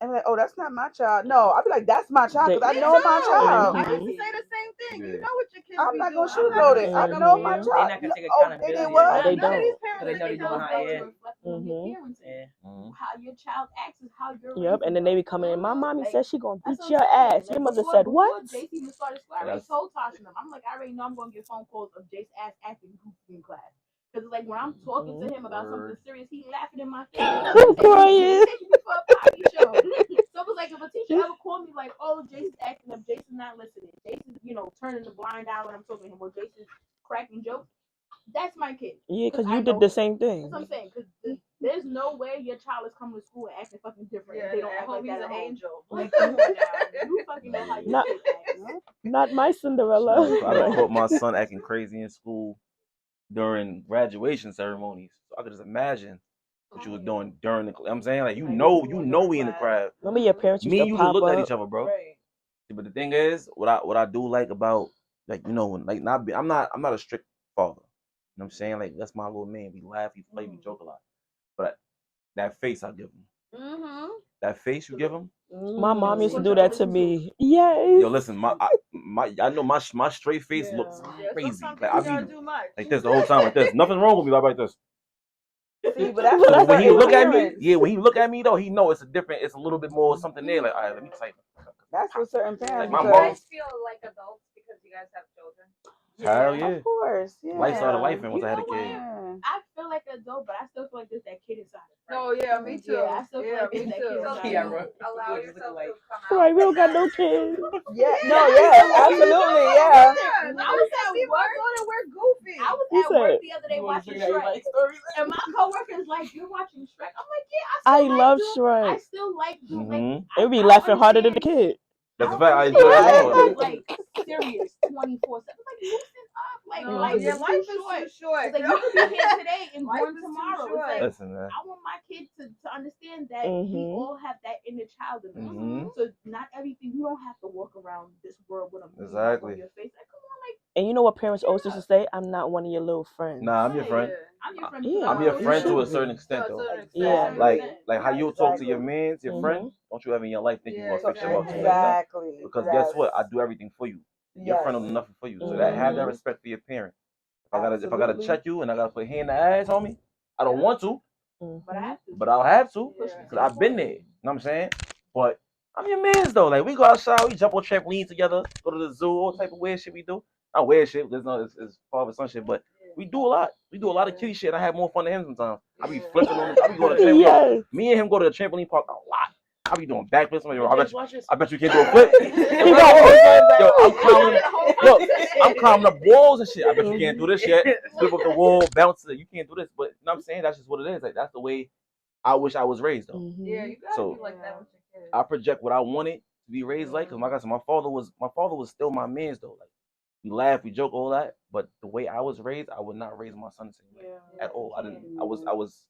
and like, oh, that's not my child. No, I'll be like, that's my child because I Me know my too. child. I used to say the same thing. You Yeah. know what your kids I'm be not doing. gonna I'm not sugarcoat gonna it. I sugarcoat know my you. they're child. not gonna take Oh, they accountability. did for what? that. they None of these don't. parents So they know take they doing how It's yeah. reflecting on your parenting. Yeah. How your child acts is how you're Yep. And then they be coming in. My mommy Like, said she gonna beat that's what your I'm saying. ass. Your Like, mother before, said before what? JC even started school, I already That's- told Tasha them. I'm like, I already know I'm gonna get phone calls of Jace ass acting goofy in class. Because it's like when I'm talking to him about something serious, he laughing in my face. I'm crying. He taking me for a potty show. So it was like if a teacher ever called me like, oh, Jason's acting up, Jason's not listening, Jason's, turning the blind eye when I'm talking to him, or Jason's cracking jokes, that's my kid. Yeah, because I you know did the him. same thing. That's what I'm saying. Because there's no way your child is coming to school and acting fucking different. Yeah, If they don't at act home like he's that an at home. angel. Like, come on now. You fucking know how your Not- kid acts. Not my Cinderella. I done caught my son acting crazy in school during graduation ceremonies. So I could just imagine what you was doing during the. I'm saying, like, you know we in the crowd. Remember your parents used Me to and you just pop looked at up. each other, bro. Right. But the thing is, what I do like about, like, when, like, I'm not a strict father. You know what I'm saying? Like, that's my little man. We laugh, we play, we joke a lot. But that face I give him. Mm-hmm. That face you give him. My mom used to do that to me. Yes. Yo, listen, I know my straight face looks Yeah, crazy. sometimes Like, you I gotta be do much. like this the whole time, like this. Nothing wrong with me, like this. See, but that's But So that's when he certain look at me, parents. yeah, when he look at me though, he know it's a little bit more something there. Like, all right, let me type. That's for certain parents. Like, my Do you mom. guys feel like adults because you guys have children? Hell yeah. Of course, yeah. Life started life and once You I had a know what? kid. Yeah. I feel like an adult, but I still feel like there's that kid inside. No, yeah, me too. Yeah, I still feel like me there's that too. kid So inside. do Yeah, you bro. allow What does it yourself look like? to come out? Right, we don't got no kids. Yeah, no, yeah, absolutely, yeah. Yeah, no, I was at we work. going and we're goofy. I was You at work said- the other day You was watching looking at Shrek, everybody's stories. and my coworker's like, "You're watching Shrek." I'm like, "Yeah, I still love like Shrek. I still like Mhm. like. It would be I laughing harder than the understand- kid. That's a I fact. I don't enjoy it understand more. like serious 24/7. Like loosen up. Like No, life yeah, is life too short. is too short. It's like you could be here today and Life born is too tomorrow. short. It's like Listen, man. I want my kids to understand that we Mhm. all have that inner child in us. Mhm. So not everything you don't have to walk around this world with a movie Exactly. on your face. Like, come on, like And you know what parents always used to say? I'm not one of your little friends. Nah, I'm your friend. I'm your friend. Yeah. because I'm I your know friend you. to a should certain be. extent, To a though. certain Yeah. extent. Like how you talk to your Exactly. mans, your Mhm. friend. Don't you ever in your life think you're gonna Yeah, fix your exactly. motherfucker like that? Exactly. Because Yes. guess what? I do everything for you. your friend will do nothing for you. So that have that respect for your parent. If I gotta check you and I gotta put hand in the ass on me, I don't want to, but I'll have to because I've been there. You know what I'm saying? But I'm your man's though. Like we go outside, we jump on trampolines together, go to the zoo, all type of weird shit we do. Not weird shit. There's no it's father son shit, but we do a lot. We do a lot of kitty shit. I have more fun than him sometimes. I be flipping on. I be going to trampoline. Yes. Me and him go to the trampoline park a lot. I be doing backflips. I bet you can't do a flip. Yo, I'm climbing up walls and shit. I bet you can't do this yet. Flip up the wall, bounce it. You can't do this. But you know what I'm saying? That's just what it is. Like that's the way I wish I was raised though. Yeah, you gotta be like that with your kids. I project what I wanted to be raised like. Cause like I said, my father was still my man's though. Like we laugh, we joke, all that. But the way I was raised, I would not raise my son the same way at all. I didn't. I was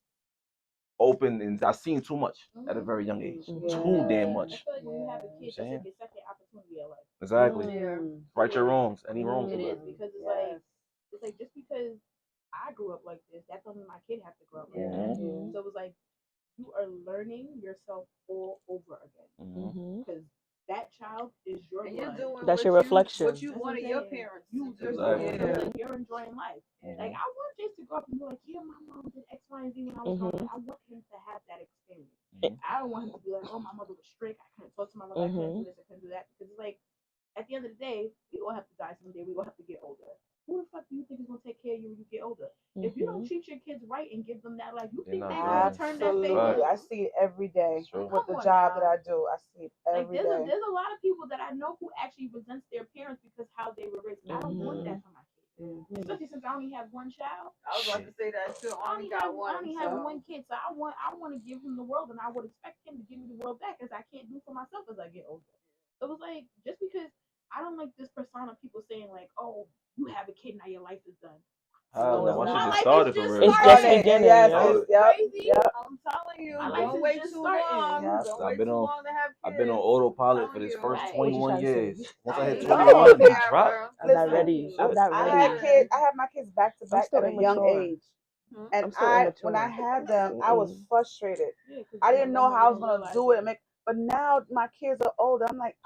open and I seen too much at a very young age. Too damn much. I feel like when you have a kid, that's like your second opportunity at life. Exactly. Right your wrongs. Any wrongs. It is because it's like just because I grew up like this, that doesn't mean my kid has to grow up like that. So it was like you are learning yourself all over again because that child is your And you're blood. doing That's what your reflection. What you wanted your parents to do. Exactly. You're enjoying life. Like I want Jace to grow up and be like, yeah, my mom did X, Y, and Z when I was young. I want him to have that experience. I don't want him to be like, oh, my mother was strict. I couldn't talk to my mother. I couldn't do this. I couldn't do that. Because it's like, at the end of the day, we all have to die someday. We all have to get older. Who the fuck do you think is gonna take care of you when you get older? If you don't treat your kids right and give them that life, you think they're gonna turn that thing Absolutely. on? I see it every day True. with the job that I do. I see it every day. There's a lot of people that I know who actually resents their parents because how they were raised. I don't want that for my kids. Especially since I only have one child. I was about to say that too. I only got one. I only have one kid, so I want to give him the world, and I would expect him to give me the world back, as I can't do for myself as I get older. So it was like just because I don't like this persona of people saying like, oh, you have a kid now, your life is done. My shit My just life started is for just real. It's just started. beginning. Crazy. I'm telling you, My life don't is wait just too starting. long. Yes, Don't I've wait been too on- long to have kids. I've been on autopilot for this You. first Right. 21 years. Once I hit Hey. 21, we Yeah, dropped. bro. I'm not ready. I'm not I ready. had my kids back to back still at a young immature. age. Hmm? And I'm still immature. when I had them, I was frustrated. Yeah, 'cause I you didn't don't know how I was realize gonna do it. But now my kids are older. I'm like,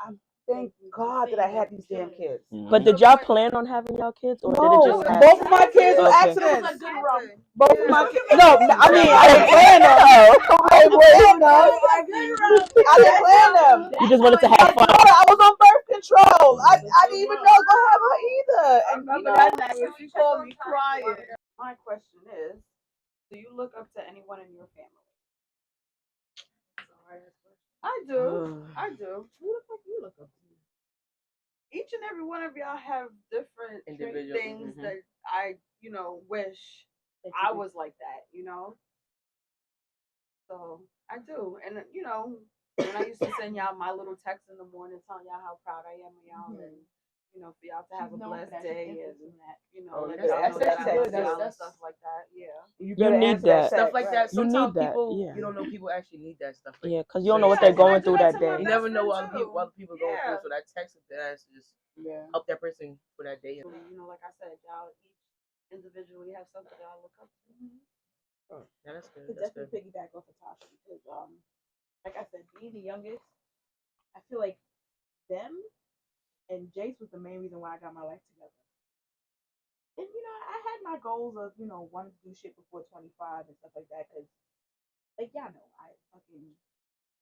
thank God that I had these damn kids. But did y'all plan on having y'all kids, or did it No, just happen? both of my kids were Okay. accidents. It was a good run. Both of my kids. No, I mean I didn't plan them. I didn't plan them. I didn't plan them. You just wanted to My have fun. daughter, I was on birth control. I didn't even know I was gonna have her either. I And remember that night when she called me crying. My question is, do you look up to anyone in your family? I do. I do. Who the fuck you look up to? Each and every one of y'all have different Individual, things that I, wish I was like that. So I do. And, when I used to send y'all my little text in the morning telling y'all how proud I am of y'all and, for y'all to have a blessed day and, let y'all know that I love y'all and stuff like that. Yeah. you You need that. Stuff like that. You Sometimes need that, people, yeah. you don't know people actually need that stuff. Like Yeah, because you don't know what they're going through that day. You never know what other people going Yeah. through. So that text that has to just help that person for that day. Like I said, y'all each individually have something y'all look up to. Oh, yeah, that's good. To That's good. definitely piggyback off of Tasha because, like I said, being the youngest, I feel like them and Jace was the main reason why I got my life together. And I had my goals of wanting to do shit before 25 and stuff like that because, like y'all know, I fucking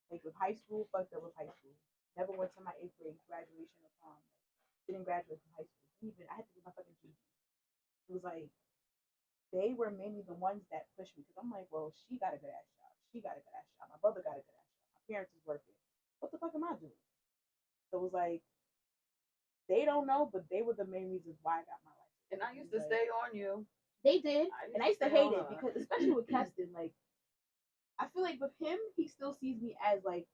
like with high school, fucked up with high school. Never went to my 8th grade graduation or prom. Didn't graduate from high school. I had to do my fucking GED. It was like they were mainly the ones that pushed me because I'm like, well, she got a good ass job. She got a good ass job. My brother got a good ass job. My parents is working. What the fuck am I doing? So it was like they don't know, but they were the main reasons why I got my life. And I used to stay on you. They did, and I used to hate it because, especially with Keston, like I feel like with him, he still sees me as like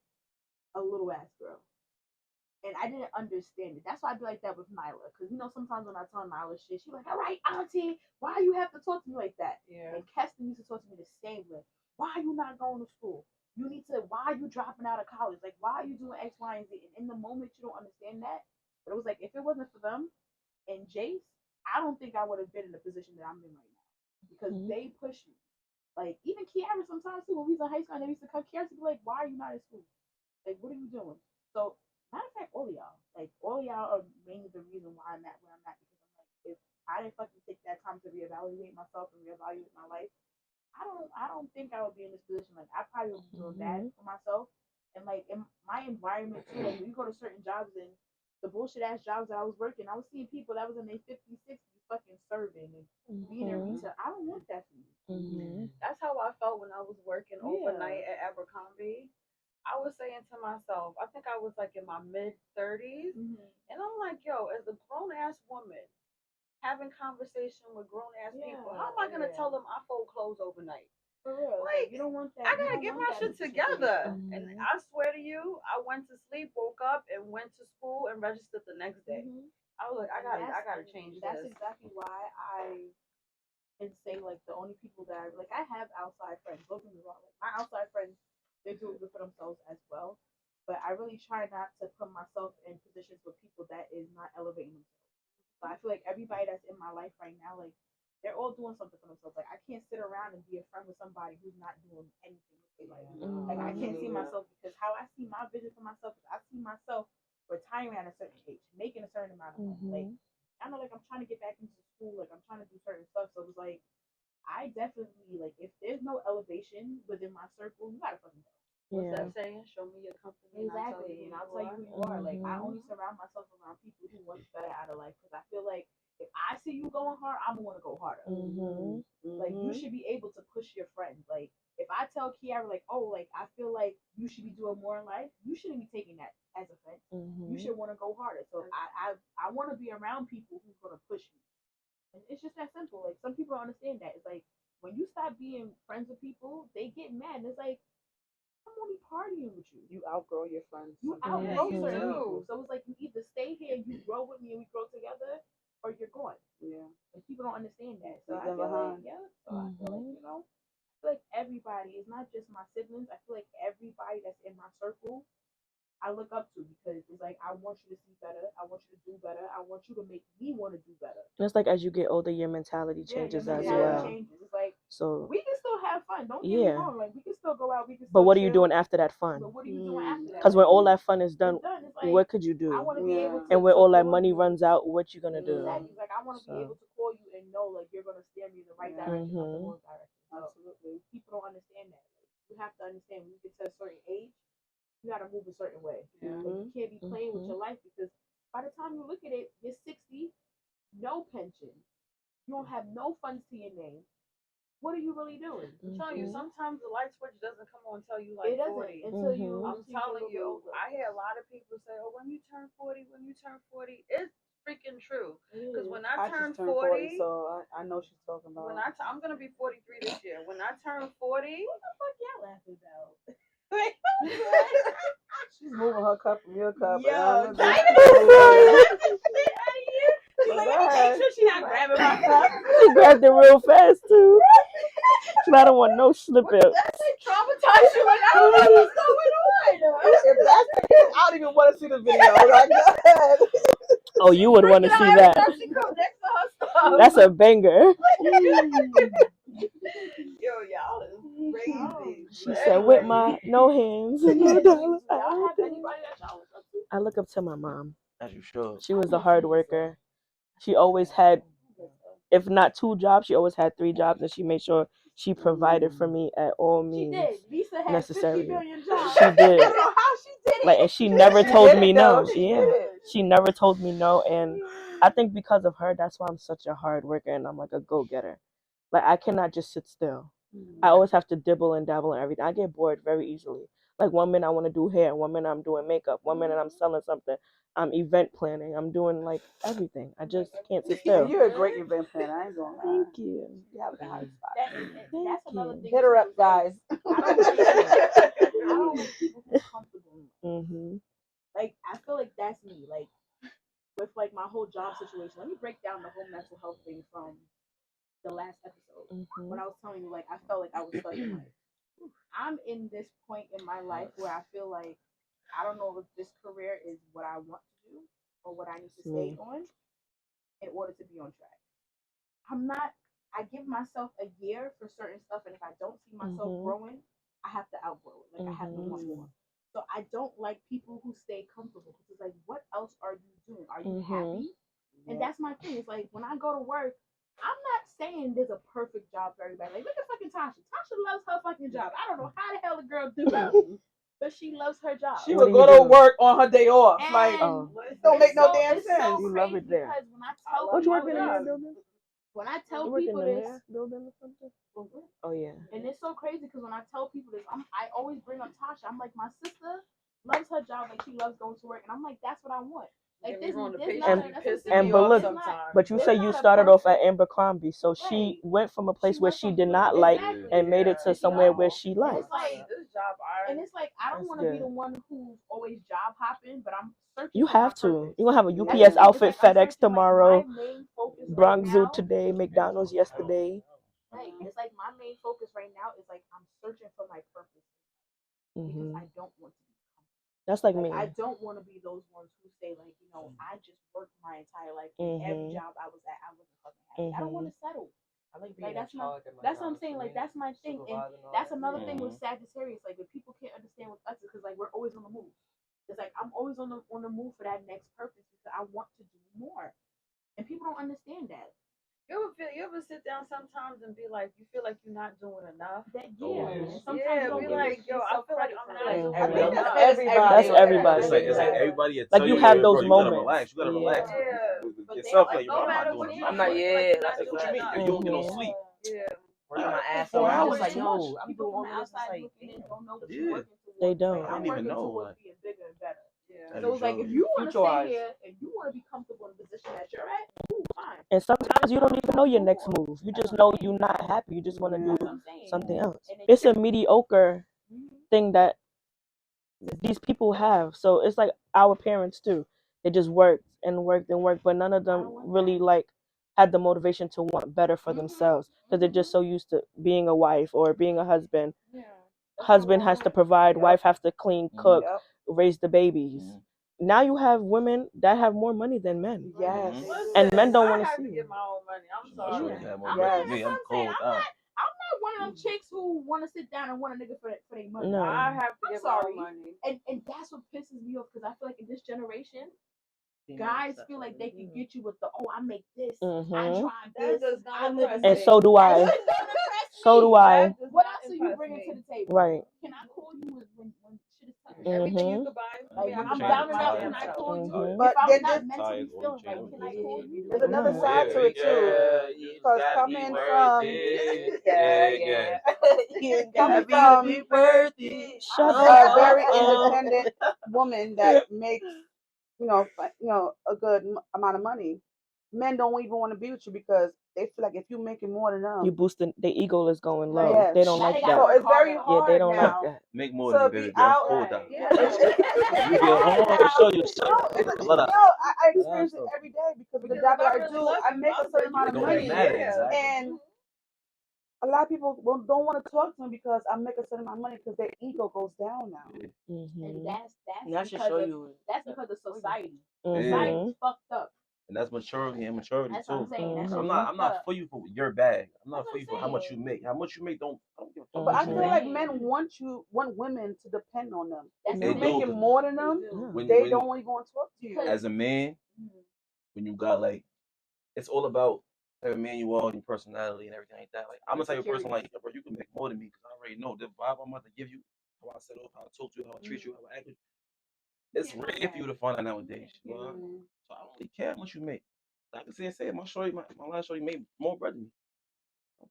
a little ass girl. And I didn't understand it. That's why I be like that with Nyla. Because, sometimes when I tell Nyla shit, she's like, all right, auntie, why you have to talk to me like that? Yeah. And Keston used to talk to me the same way. Why are you not going to school? Why are you dropping out of college? Like, why are you doing X, Y, and Z? And in the moment, you don't understand that. But it was like, if it wasn't for them and Jace, I don't think I would have been in the position that I'm in right now. Because they pushed me. Like, even Kiara sometimes, too, when we was in high school and they used to come, Kiara used to be like, why are you not in school? Like, what are you doing? So, matter of fact, all of y'all are mainly the reason why I'm at where I'm at, because I'm like, if I didn't fucking take that time to reevaluate myself and reevaluate my life, I don't think I would be in this position. Like, I probably would be doing bad for myself. And like in my environment too, like when you go to certain jobs and the bullshit ass jobs that I was working, I was seeing people that was in their 50s, 60s fucking serving and being in retail. I don't want that for me. That's how I felt when I was working overnight at Abercrombie. I was saying to myself, I think I was like in my mid 30s, and I'm like, yo, as a grown ass woman having conversation with grown ass people, how am I gonna tell them I fold clothes overnight? For real, Like, you don't want that. I gotta get my shit together. And I swear to you, I went to sleep, woke up, and went to school and registered the next day. I was like, I gotta change That's this. exactly why I can say like the only people that I have outside friends. Don't get me wrong, like my outside friends, they do good for themselves as well. But I really try not to put myself in positions with people that is not elevating themselves. So I feel like everybody that's in my life right now, like they're all doing something for themselves. Like I can't sit around and be a friend with somebody who's not doing anything with their life. Like I can't see myself, because how I see my vision for myself is I see myself retiring at a certain age, making a certain amount of money. Like I know, like I'm trying to get back into school, like I'm trying to do certain stuff. So it was like I definitely, like, if there's no elevation within my circle, you gotta fucking go. What's that saying? Show me your company. Exactly, and I'll tell you who you are. Like I only surround myself around people who want better out of life, because I feel like if I see you going hard, I'm gonna want to go harder. Like you should be able to push your friends. Like if I tell Kiara, like, oh, like I feel like you should be doing more in life, you shouldn't be taking that as offense. You should want to go harder. So I want to be around people who's gonna push me. And it's just that simple. Like some people don't understand that. It's like when you stop being friends with people, they get mad. And it's like, I'm only partying with you. You outgrow your friends. You sometimes. outgrow certain people. So it's like you either stay here, you grow with me, and we grow together, or you're gone. Yeah. And people don't understand that. So Leave I them feel behind. like, yeah. So I feel like, I feel like everybody, it's not just my siblings. I feel like everybody that's in my circle, I look up to, because it's like I want you to see better. I want you to do better. I want you to make me want to do better. And it's like as you get older, your mentality changes your as mentality well. changes. It's like So we can still have fun. Don't get me wrong. Like we can still go out. We can. but Still what are you chill, doing after that fun? But what are you doing after that? Because when all that fun is done, it's like, what could you do? I want to be able to. And when all that call money you. runs out, what you gonna do? Exactly. Like I want to be able to call you and know like you're gonna steer me in the right direction, not the wrong direction. So, absolutely. People don't understand that. Like, you have to understand when you get to a certain age, you got to move a certain way. Like, you can't be playing with your life, because by the time you look at it, you're 60, no pension, you don't have no funds to your name. What are you really doing? I'm telling you, sometimes the light switch doesn't come on until you like It doesn't 40. until you. I'm telling you, I hear a lot of people say, "Oh, when you turn 40, when you turn 40," it's freaking true. Because when I turned 40, so I know she's talking about. When I'm gonna be 43 this year. When I turn 40, what the fuck y'all laughing about? She's moving her cup from your cup. Yo, make sure she's not grabbing my cup. She grabbed it real fast too. I don't want no slip up. That's traumatized you. Like I don't know what's going on. If that's the case, I don't even want to see the video. Like, go ahead. Oh, you would want to see that. She comes next to her stuff. That's a banger. yo, y'all is crazy. She said, with my no hands, no dollar. Y'all have anybody that y'all look up to? I look up to my mom. As you should. She was a hard worker. She always had, if not 2 jobs, she always had 3 jobs, and she made sure she provided for me at all means Lisa had necessary. 50 million jobs. She did. I don't know how she did it. Like, and she never told me no. Yeah. She never told me no, and I think because of her, that's why I'm such a hard worker and I'm like a go-getter. Like, I cannot just sit still. I always have to dibble and dabble in everything. I get bored very easily. Like, one minute I want to do hair, one minute I'm doing makeup, one minute I'm selling something, I'm event planning, I'm doing like everything. I just can't sit still. You're a great event planner. I ain't gonna lie. Thank you. You have the hot spot. That's another thing. Hit her up, guys. I don't make people feel comfortable. Like I feel like that's me. Like with like my whole job situation. Let me break down the whole mental health thing from the last episode. When I was telling you, like I felt like I was stuck in life. I'm in this point in my life where I feel like I don't know if this career is what I want to do or what I need to stay on in order to be on track. I give myself a year for certain stuff, and if I don't see myself growing, I have to outgrow it. Like I have to want more. So I don't like people who stay comfortable because it's like, what else are you doing? Are you happy? And that's my thing. It's like when I go to work, I'm not saying there's a perfect job for everybody. Like, look at fucking Tasha. Tasha loves her fucking job. I don't know how the hell the girl do it, but she loves her job. She What would do you go to do? work on her day off. And Like, Oh. don't make no so, damn it's sense. so You crazy love it there. because when I tell Don't you work people in the mayor this, building? when I tell You work in people the this, mayor building or something? Oh yeah. and it's so crazy because when I tell people this, I always bring up Tasha. I'm like, my sister loves her job, like she loves going to work, and I'm like, that's what I want. Like this, But look, but you say you started off at Abercrombie, so she Right. went from a place She where went she from- did not like Exactly. and made it to And she somewhere loved where it. she And likes. it's like, This job, and it's like I don't That's want to be good. the one who's always job hopping, but I'm searching. You for my have to. purpose. You're gonna have a That's UPS the thing. It's outfit, like, I'm FedEx searching, like, tomorrow, my main focus right Bronx Zoo now. today, McDonald's yesterday. Right. It's like my main focus right now is like I'm searching for my purpose because I don't want to be comfortable. That's like Like, me. I don't want to be those ones who say like, you know, I just worked my entire life and every job I was at, I wasn't fucking happy. I don't want to settle. I like being Like that's my, in charge of my that's what I'm job, saying. Like man. that's my thing, and Supervising all that's that. another thing with Sagittarius. Like if people can't understand with us, because like we're always on the move. It's like I'm always on the move for that next purpose because I want to do more, and people don't understand that. You ever sit down sometimes and be like, you feel like you're not doing enough? That Always. sometimes Yeah, you don't be give like, yo, I yourself feel like credit I'm for not that. doing I think enough. that's everybody. That's everybody. It's like everybody will Like tell you you, have bro, those you gotta moments. relax. You gotta relax. Yeah. But they Yourself, don't like, No bro, I'm matter not what doing you I'm enough. not. do, Like, Yeah. like, That's you're what not you doing mean? enough. You don't get no sleep. Yeah. working my ass For off. I'm hours just like, too much. yo, I'm People doing all from the this. It's outside like, looking in don't know what Yeah. you're working towards. They don't. Like, I I'm didn't even working know, towards like- being bigger and better. Yeah. So it's like if you want to stay here and you want to be comfortable in the position that you're at, cool, fine. And sometimes you don't even know your next move. You just know you're not happy. You just want to do That's what I'm saying. something else. And then It's a mediocre Mhm. thing that these people have. So it's like our parents too. They just worked and worked and worked, but none of them really like had the motivation to want better for themselves because they're just so used to being a wife or being a husband. Yeah. Husband has to provide, wife has to clean, cook, Yep. raise the babies. Now you have women that have more money than men. Yes. And men don't I want to have see to you. get my own money. I'm Sure, sorry. you have more I'm money not, than me. that's what I'm I'm cool saying. with I'm that. not one of them chicks who want to sit down and want a nigga for their money. No. I have to I'm get my sorry. own money. And that's what pisses me off because I feel like in this generation, guys feel like they can get you with the I make this, I drive That this, does not I live in impress And me. so do That I. shit don't impress So me. do I. That does What not else are you impress bringing me. to the table? Right. Can I call you when shit is tough? Everything you Mhm. could buy. Like I when can I'm buy down it and out, myself. can I call you? Mhm. But If I'm then not there's, mentally feeling right, can I call you? there's another Yeah. side to it too. Because coming from coming from Shut a up. very independent woman that makes a good amount of money, men don't even want to be with you because they feel like if you're making more than them, You boosting their ego is going low. Yes. They don't Now like they gotta that. so work it's very harder. Yeah, hard they don't now like that. Make more to than me, be baby. I'm out. cool down. Yeah. You get home, I'll show you shit. I love that. I experience it every day because of the job that I do. I make a certain amount It of don't money, even matter, exactly. and a lot of people don't want to talk to me because I make a certain amount of money because their ego goes down now. And that's That should because show of, you. that's because of society. Mhm. Society's fucked up. And that's maturity and immaturity That's what too. I'm saying. That Mhm. shit's I'm not fucked for up. you for your bag. I'm not That's for what you I'm for how much you saying. make. How much you make don't I don't give a fuck But I what you feel make. like men want women to depend on them. That's If They you're the do. making thing. more than They them, do. When they when don't even want to talk to you. as a man, when you got like, it's all about the type of man you are and your personality and everything like that. Like I'm the type of person like, bro, you can make more than me because I already know the vibe I'm about to give you, how I set off, how I talk to you, how I treat you, how I act with you. It's rare for you to find out nowadays. You know? So I don't really care how much you make. Like I can say my shorty, my last shorty made more bread than me.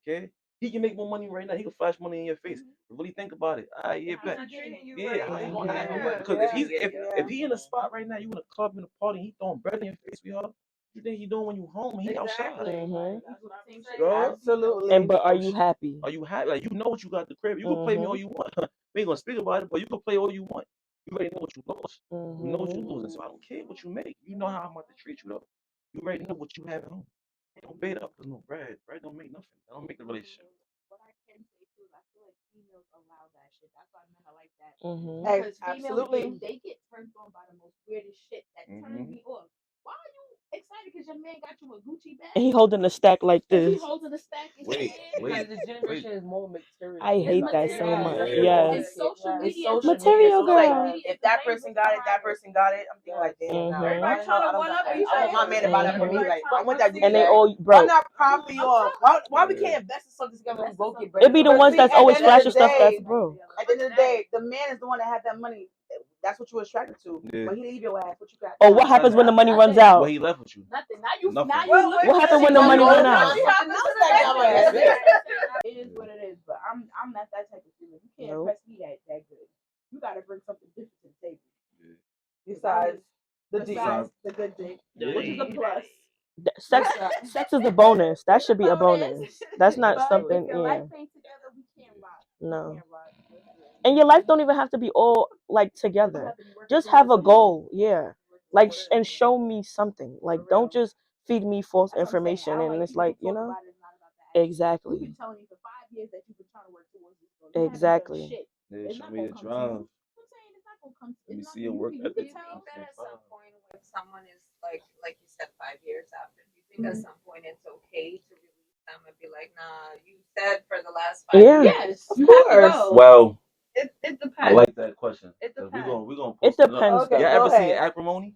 Okay? He can make more money right now. He can flash money in your face. But really think about it. Yeah, bet. Yeah, how you gonna act with because if he in a spot right now, you in a club in a party, he throwing bread in your face, sweetheart. You think he doing when you home? He outside. Mhm. Bro. Absolutely. And but are you happy? Are you happy? Like you know what you got at the crib. You can play me all you want. We ain't gonna speak about it, but you can play all you want. You already know what you lost. You know what you're losing. So I don't care what you make. You know how I'm about to treat you though. You already know what you have at home. Don't bait up with no bread. Bread don't make nothing. That don't make the relationship. What I can say too is I feel like females allow that shit. That's why men are like that. Mhm. Because females Absolutely. they get turned on by the most weirdest shit that turns me off. Why are you excited because your man got you a Gucci bag. And he holding the stack like He this. holding the stack in his Wait, hand. Because this generation is more material. I hate that material. so much. That's Yes. all It's it social is. media. It's social Material media. So it's girl. like, if that person got it, that person got it. I'm thinking like, damn, now Mhm. why the hell I don't got that? I want my man to buy that for me. Like, I want that Gucci And they bag. all Why broke. not profit off? Why we can't invest in something together? We both get bread. It be the But ones see, that's at always the end of flashing the stuff that's day- broke. At the end of the day, the man is the one that had that money. That's what you were attracted to. Yeah. When he leave your ass, what you got? Or what happens when the money runs out? What he left with you? Nothing. Now you Nothing. look. What happened when the money run out? It is what it is, but I'm not that type of female. You can't Nope. impress me that good. You gotta bring something different to the table. Besides the D. Besides the good dick, which is a plus. Sex is a bonus. That should be a bonus. That's not But something. if your Yeah. life ain't together, we can't rock. No. We can't rock. And your life don't even have to be all like together. Just have a goal. Yeah. Like and show me something. Like don't just feed me false information and it's like, you know. You've Exactly. been telling me for 5 years that you've been trying to work towards this goal. Exactly. Shit. Yeah, It's show not me gonna the come to you. drive. I'm saying it's not gonna come to Let me it's see not, your work you ethic. can Do you tell. think that at some point when someone is like you said 5 years after, do you think at some point it's okay to release them and be like, nah, you said for the last 5 Yeah. years? Yes, you have to course. go. Well, It I depends. like that question. It 'Cause depends. we gonna It post it up. depends Okay, though. Y'all go ever seen ahead. Acrimony?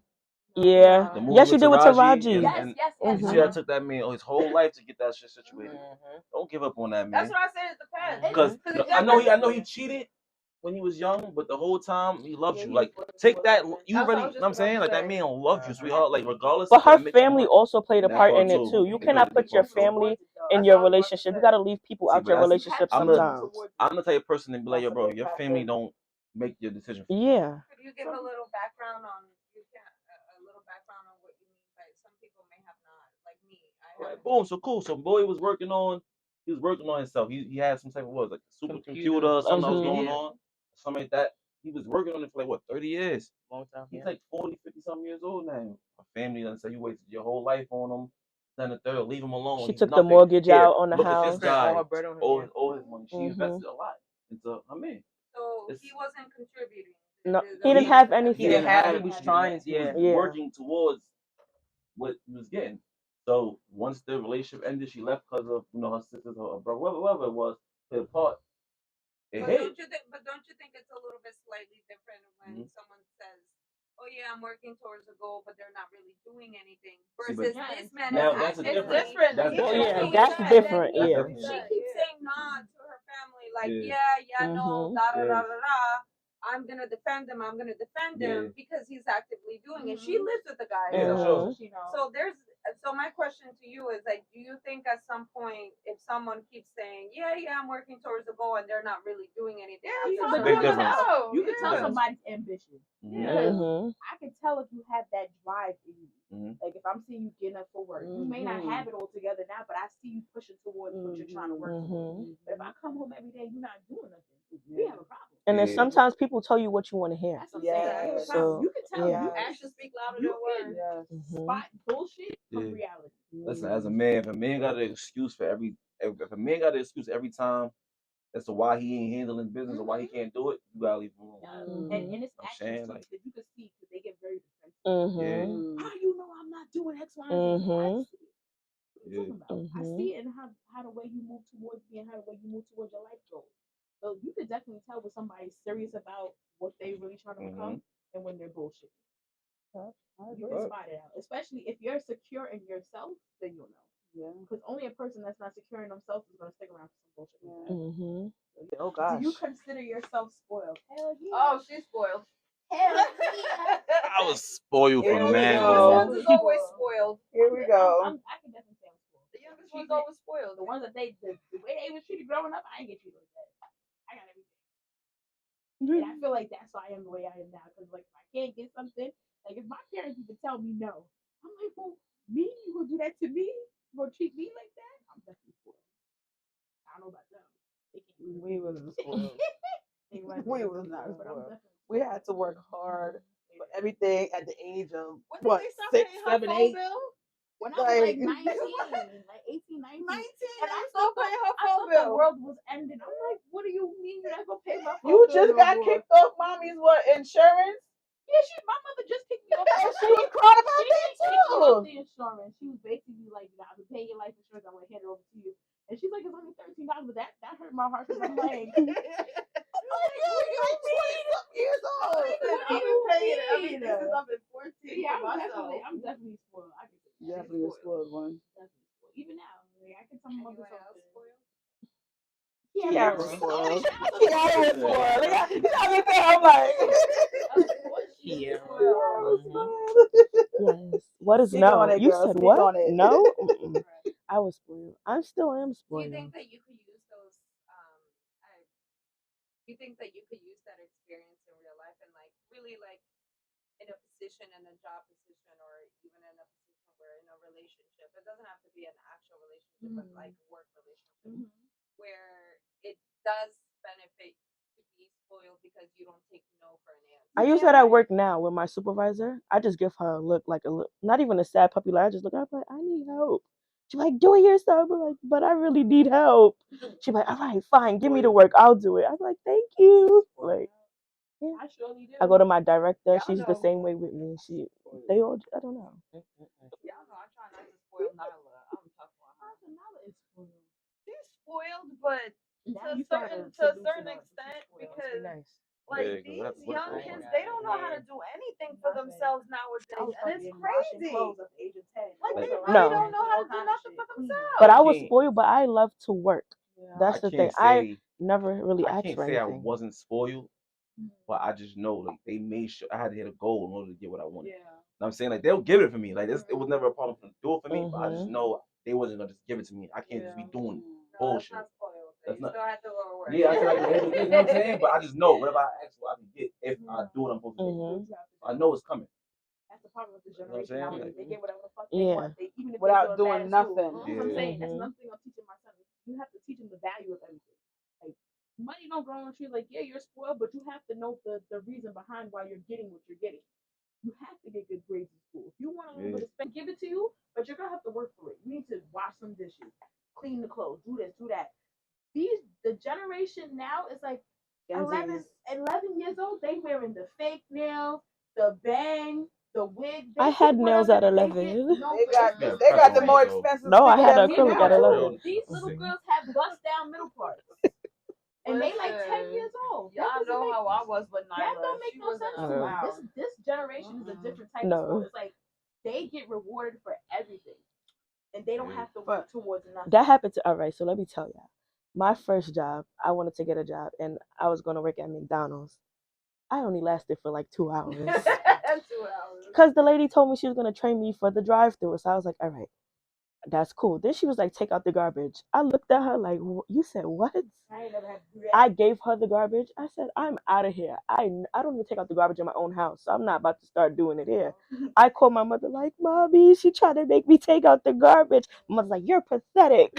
Yeah. The movie Yes, you did with Taraji Taraji. and Yes. Mhm. she had took that man his whole life to get that shit situated. Don't give up on that man. That's what I said. It depends. Because I know he cheated when he was young, but the whole time he loved you. Like take that, you That's what I really, was you know what I'm just about saying? to Like that say. man loved you, sweetheart. Like regardless. But of her that, it makes you family hurt. also played a That part part in it too. too. You They cannot played a put big your part too. family in That's your what I was about to relationship. You say. gotta leave people See, out but your that's- relationship I'm the- sometimes. I'm the type of person to be like, yo, That's a bro, big your factor. family don't make your decision for you. Yeah. Could you give a little background on a little background on what you mean by some people may have not, like me, I Right, haven't. boom, so cool. So boy was working on himself. He had some type of like a supercomputer or something that was going on, something like that. He was working on it for like what 30 years. Long time. He's like 40, 50 something years old now. A family done say you wasted your whole life on him. Then the third, leave him alone. She He's took the nothing. mortgage Here, out on the look at this house. guy. All her bread on him, All his money. She Mhm. invested a lot into her man. So It's- he wasn't contributing. No, The he didn't money have was- anything. He didn't have. He was trying. He was Yeah. working towards what he was getting. So once the relationship ended, she left because of her sisters or brother, whoever it was, played a part. It But hit. don't you think it's a little bit slightly different when Mhm. someone says, "Oh yeah, I'm working towards a goal," but they're not really doing anything? See, Versus but this man now is that's a actively. difference. different. That's Yeah. Oh different. yeah, doing that's that. different. That's Yeah. different. She keeps saying nah to her family, like, Yeah. no, Mhm. da da da da da. I'm gonna defend him. I'm gonna defend Yeah. him because he's actively doing it. She lives with the guy, Yeah, so sure. so my question to you is like, do you think at some point if someone keeps saying, I'm working towards the goal and they're not really doing anything, It's a big difference. You can tell somebody's ambitious. Because Mhm. I can tell if you have that drive in you. Mhm. Like if I'm seeing you getting up for work, you may not have it all together now, but I see you pushing towards what you're trying to work towards. But if I come home every day, you're not doing nothing, we have a problem. And then Yeah. sometimes people tell you what you want to hear. That's what I'm saying. We have a So, problem. You can tell. yeah. You can actions speak louder you than words. can Mhm. spot bullshit from Yeah. reality. Listen, as a man, if a man got an excuse for if a man got an excuse every time as to why he ain't handling business or why he can't do it, you gotta leave him alone. And it's I'm saying, actions like, that you can see because they get very defensive. Mhm. How you know I'm not doing X, Y, and Z? Mhm. I see it. What are you talking about? I see it in how the way you move towards me and how the way you move towards your life goals. So you could definitely tell when somebody's serious about what they really trying to become and when they're bullshit. You can spot it out, especially if you're secure in yourself. Then you'll know. Yeah. Because only a person that's not secure in themselves is gonna stick around for some bullshit. Mhm. Oh gosh. Do you consider yourself spoiled? Hell yeah. Oh, she's spoiled. Hell yeah. I was spoiled Here for we mad go. The long. youngest is always spoiled. Here we go. I can definitely say I'm spoiled. The youngest one's always spoiled. The ones that the way they was treated growing up, I ain't get treated like that. I got everything. And I feel like that's why I am the way I am now. Because like if I can't get something, like if my parents even tell me no, I'm like, well, me, you gonna do that to me? You gonna treat me like that? I'm definitely spoiled. I don't know about them. We wasn't spoiled. We We was not but I'm spoiled. definitely We had to work hard for everything at the age of When did what, they start 6, paying her 7, phone 8. bill? When I was Like- like 19, like 18, 19. 19, And I I still thought paying her I phone thought the bill. world was ending. I'm like, what do you mean you're not gonna pay my phone You bill just no got more? kicked off mommy's what, insurance? Yeah, my mother just kicked me off. She was crying about She that kicked me off too. the insurance. She was basically like, "I would pay your life insurance. I want to hand it over to you." And she's like, "It's only $13," but that hurt my heart because I'm like, You're 20-something years old. Listen, I've been paying it every since I've been 14 yeah, for myself. I'm definitely spoiled. I can say Definitely a spoiled one. definitely spoiled. Even now, like, I can tell my mother Anyone else something. spoiled? Kiara was spoiled. Kiara was spoiled. Yeah. You know what I'm like. Yeah. Kiara was Mhm. spoiled. Yes. What is Speak no? on it, You girl. said Speak what? on it. No? Mm-mm. I was spoiled. I still am Do you spoiled. think that you could use those? Do you think that you could use that experience in real life and like really like in a position, in a job position, or even in a position where in a relationship, it doesn't have to be an actual relationship, but like work relationship, where it does benefit to be spoiled because you don't take no for an answer. I use that at work now with my supervisor. I just give her a look, like a look, not even a sad puppy. Like I just look at her, I'm like, I need help. She's like, do it yourself. I'm like, but I really need help. She's like, all right, fine, give me the work. I'll do it. I'm like, thank you. Like, yeah. I surely do. I go to my director. Y'all She's the know. same way with me. They all, I don't know. Y'all know I try not to spoil Nyla. I'm tough on her. She's spoiled, but to a certain extent because like Yeah, 'cause these that's young what- kids, they don't know how to do anything for themselves nowadays, and it's crazy. Like they really No. don't know how to do nothing for themselves. But I was spoiled, but I love to work. That's the thing. can't say never really I asked can't for say I anything. wasn't spoiled, but I just know like they made sure I had to hit a goal in order to get what I wanted. You know what I'm saying? Like they'll give it for me. Like this, it was never a problem for them to do it for me, but I just know they wasn't gonna just give it to me. I can't just be doing bullshit. That's not spoiled. That's You not- still have to go to work. Yeah, I feel like you know what I'm saying? But I just know whatever I ask for, I can get if I do what I'm supposed to do. I know it's coming. That's the problem with this You know what I'm generation. saying? Nowadays. Like, They get whatever the fuck they Yeah. want. Even if Without they do doing bad in school. nothing. That's what I'm saying. That's Mhm. another thing I'm teaching my son. You have to teach him the value of everything. Like money don't grow on trees. Like yeah, you're spoiled, but you have to know the reason behind why you're getting what you're getting. You have to get good grades in school. If you want a little bit of spend, give it to you, but you're gonna have to work for it. You need to wash some dishes, clean the clothes, do this, do that. The generation now is like 11 years old. They wearing the fake nails, the bang, the wig. I had nails at 11. They got the more expensive. No, I sticker had than me acrylic now, at too. 11. These little girls have bust down middle parts. And they like 10 years old. Y'all know how I was with Nyla. That don't make She no was sense in to a me. wow. This generation is a different type No. of school. It's like they get rewarded for everything. And they don't have to work towards nothing. That happened to, all right, so let me tell y'all. My first job, I wanted to get a job, and I was going to work at McDonald's. I only lasted for like 2 hours. 2 hours. Because the lady told me she was going to train me for the drive-thru. So I was like, all right, that's cool. Then she was like, take out the garbage. I looked at her like, you said what? I ain't never had to do that. I gave her the garbage. I said, I'm out of here. I don't even take out the garbage in my own house. So I'm not about to start doing it here. I called my mother like, Mommy, she tried to make me take out the garbage. My mother's like, you're pathetic.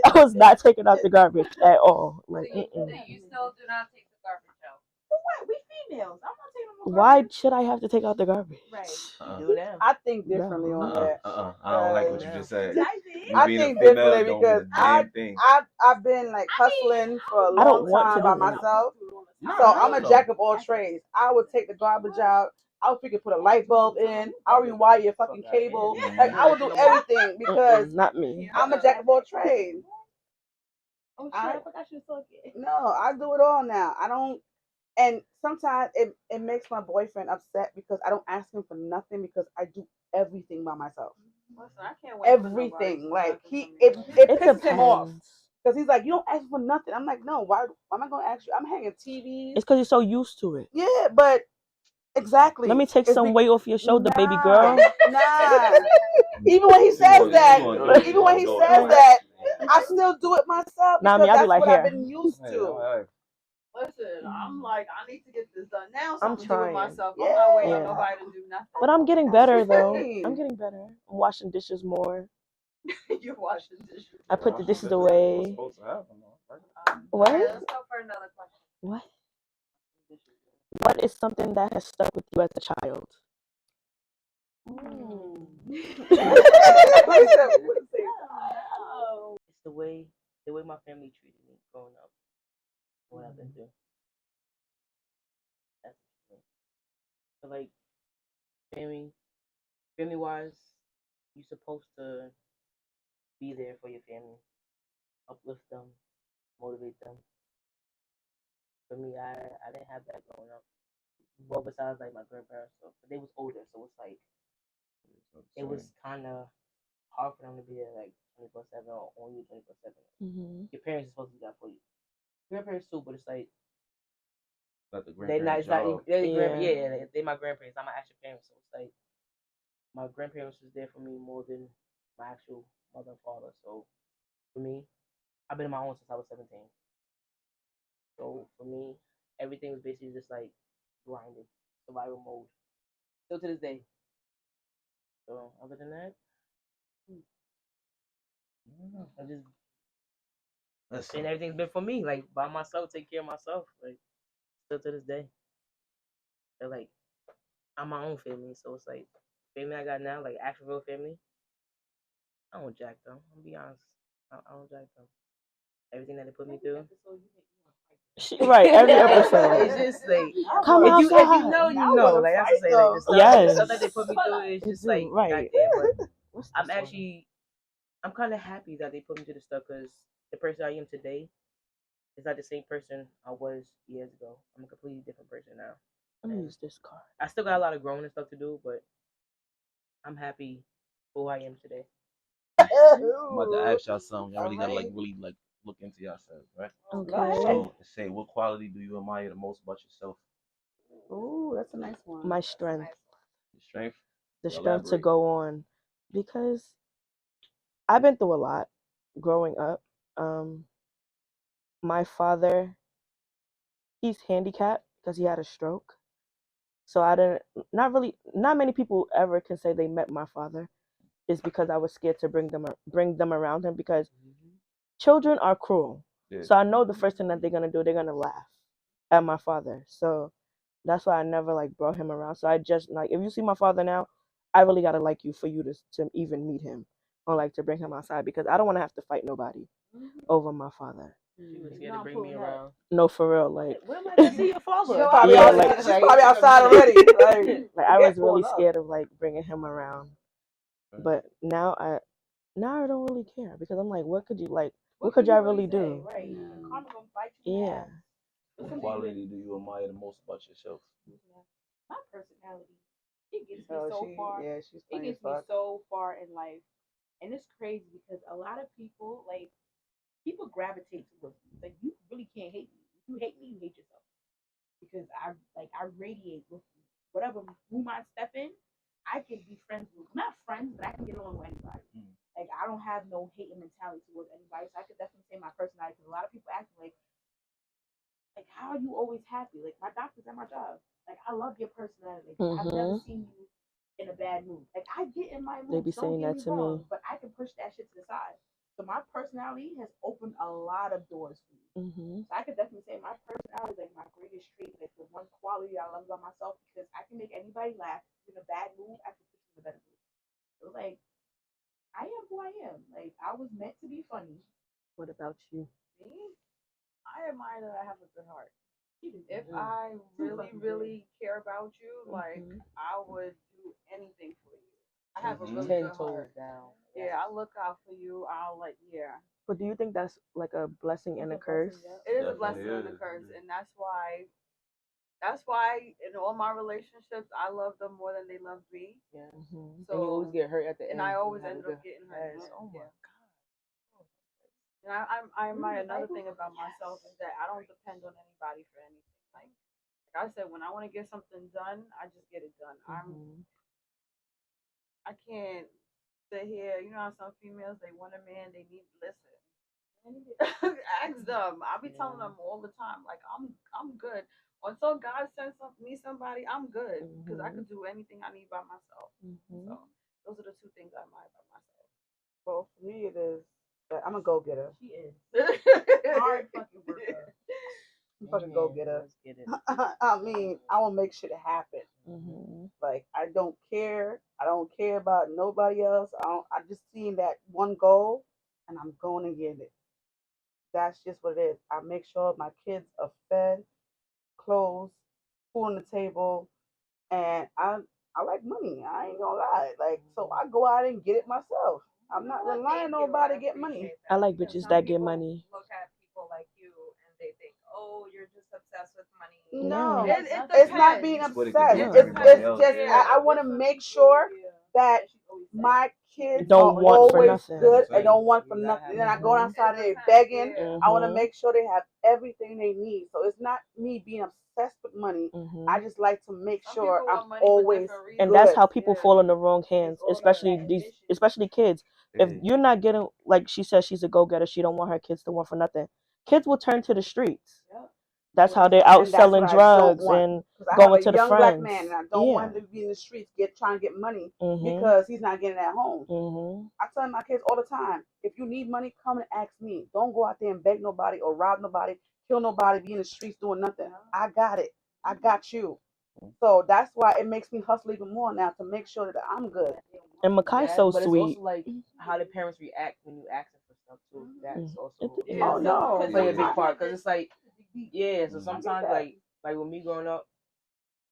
I was not taking out the garbage at all. Like, So you still do not take the garbage out. What? We females. I'm not taking no why garbage. should I have to take out the garbage? Right. Do now. I think differently on that. I don't like what you just said. I You being a think female differently don't because mean a damn thing. I've been like hustling for a I don't long want to time by do that. myself. So I'm a jack of all trades. I would take the garbage out. I would freaking put a light bulb in. I'll rewire your fucking cable. Like I would do everything because not me. I'm a jack of all trades. Oh shit! I forgot you was talking. No, I do it all now. I don't. And sometimes it makes my boyfriend upset because I don't ask him for nothing because I do everything by myself. Listen, I can't wait Everything. Like it It pisses him off. depends. Because he's like, you don't ask for nothing. I'm like, no, why am I going to ask you? I'm hanging TVs. It's because you're so used to it. Yeah, but exactly. Let me take some weight off your shoulder, baby Nah. girl. Nah. Even when he says that, I still do it myself Nah, because I be that's like, what here. I've been used to. Listen, I'm like, I need to get this done now. So I'm I'm doing trying. myself. I'm not waiting on Yeah. nobody to do nothing. But I'm getting better though. Same. I'm getting better. I'm washing dishes more. You're washing dishes. I put the dishes away. What? Let's go for another question. What? What is something that has stuck with you as a child? It's the way my family treated me growing up. What I've been through. feel like family, family wise, you're supposed to be there for your family, uplift them, motivate them. For me, I didn't have that growing up. Well, besides like my grandparents, so but they was older, so it's like it was kind of hard for them to be there like 24/7 or on you 24/7. Mhm. Your parents are supposed to be there for you. Grandparents too, but it's like Not the they not. grandparents' It's not. job. They my grandparents. I'm my actual parents, so it's like my grandparents was there for me more than my actual mother and father. So for me, I've been on my own since I was 17. So for me, everything was basically just like grinding, survival mode, still to this day. So other than that, I just Listen, saying everything's been for me, like by myself, take care of myself, like still to this day. They're like I'm my own family, so it's like family I got now, like actual real family. I don't jack them. I'm be honest. I don't jack them. Everything that they put me through. Right, every it's episode. just like Come if you outside. know, you know. Like that's to say, like the Yes. stuff that they put me through is You just do, like right. back there. But What's I'm this one? actually I'm kind of happy that they put me through the stuff because the person I am today is not the same person I was years ago. I'm a completely different person now. Let me And use this card. I still got a lot of growing and stuff to do, but I'm happy for who I am today. I'm about to ask y'all something. Y'all really gotta like really like look into yourselves, right? Okay. So say, what quality do you admire the most about yourself? Ooh, that's a nice one. My strength. Your strength. The strength to Elaborate. go on. Because I've been through a lot growing up. My father, he's handicapped because he had a stroke. So I didn't, not many people ever can say they met my father. Is because I was scared to bring them around him because children are cruel. Yeah. So I know the first thing that they're gonna do, they're gonna laugh at my father. So that's why I never like brought him around. So I just like if you see my father now, I really gotta like you for you to even meet him or like to bring him outside because I don't want to have to fight nobody over my father. She was scared to bring me around. No, for real, like Where am I gonna see your father? She's probably, Yeah, outside, like- she's probably outside already. Like I was forgetful really enough. scared of like bringing him around. But now I don't really care because I'm like, what could you like? What could y'all really do? Right. Karma gonna bite you in the Yeah. ass. What quality do you admire the most about yourself? My personality, it gets me Oh, so far. yeah, she's It funny as gets me fuck. so far in life, and it's crazy because a lot of people like people gravitate towards me. Like you really can't hate me. If you hate me, you hate yourself because I radiate with whatever room I step in. I can be friends with not friends, but I can get along with anybody. Like I don't have no hating mentality towards anybody, so I could definitely say my personality. Because a lot of people ask me like how are you always happy? Like my doctor's at my job. Like I love your personality. Like, I've never seen you in a bad mood. Like I get in my mood. They be saying Don't that get to me me. wrong, but I can push that shit to the side. So my personality has opened a lot of doors for me. So I could definitely say my personality is like my greatest trait, like the one quality I love about myself because I can make anybody laugh. If you're in a bad mood, I can put you in a better mood. So like I am who I am. Like I was meant to be funny. What about you? Me, I admire that I have a good heart. If Mm. I really, really care about you, like Mhm. I would do anything for you. I have a Mhm. really 10 good toes heart. down. Yeah, I look out for you. I'll like, yeah. But do you think that's like a blessing and a curse? It is a Definitely blessing and a is. curse, and that's why in all my relationships I love them more than they love me. Yeah. Mhm. So And you always get hurt at the end. and I always You have end a up good getting hurt. ass. Oh my Yeah. And I admire another thing about myself is that I don't depend on anybody for anything. Like I said, when I want to get something done, I just get it done. I can't sit here. You know how some females they want a man, they need listen. Ask them. I be telling them all the time, like I'm good. Until God sends me somebody, I'm good because I could do anything I need by myself. So those are the two things I admire about myself. Well, for me, it is that I'm a go getter. She is Hard hard fucking worker. I'm fucking go getter. Let's get it. I mean, I will make shit happen. Like I don't care. I don't care about nobody else. I just seen that one goal, and I'm going to get it. That's just what it is. I make sure my kids are fed, clothes, food on the table, and I like money. I ain't gonna lie. Like, so I go out and get it myself. I'm not relying on nobody to get money. I like Because bitches some that get people money. Look at people like you and they think, oh, you're just obsessed with money. No, No. it's not being depends. It's what it obsessed. could No. be for It's everybody else. just I want to make sure that my kids Don't are want for always nothing. good That's what I'm and don't want saying. for You gotta nothing. have Then I it. go outside there begging. Mhm. I want to make sure they have everything they need. So it's not me being obsessed with money. Mhm. I just like to make Some sure people I'm want money for always different reasons. And that's good. how people fall in the wrong hands, all about especially that these, ambition. especially kids. If Yeah. you're not getting, like she says, she's a go-getter. She don't want her kids to want for nothing. Kids will turn to the streets. Yep. That's how they're out And that's what selling I don't drugs want. and Because I have going a to the young black man, friends. and I don't want Yeah. him to be in the streets trying to get money Mhm. because he's not getting it at home. Mhm. I tell my kids all the time, if you need money, come and ask me. Don't go out there and beg nobody or rob nobody, kill nobody, be in the streets doing nothing. I got it. I got you. So that's why it makes me hustle even more now to make sure that I'm good. And Makai's so But it's sweet. also like how the parents react when you ask them for stuff too. That's Mhm. also It- Oh no. play a big Sometimes- part because it's like yeah. So Mhm. sometimes that. like with me growing up,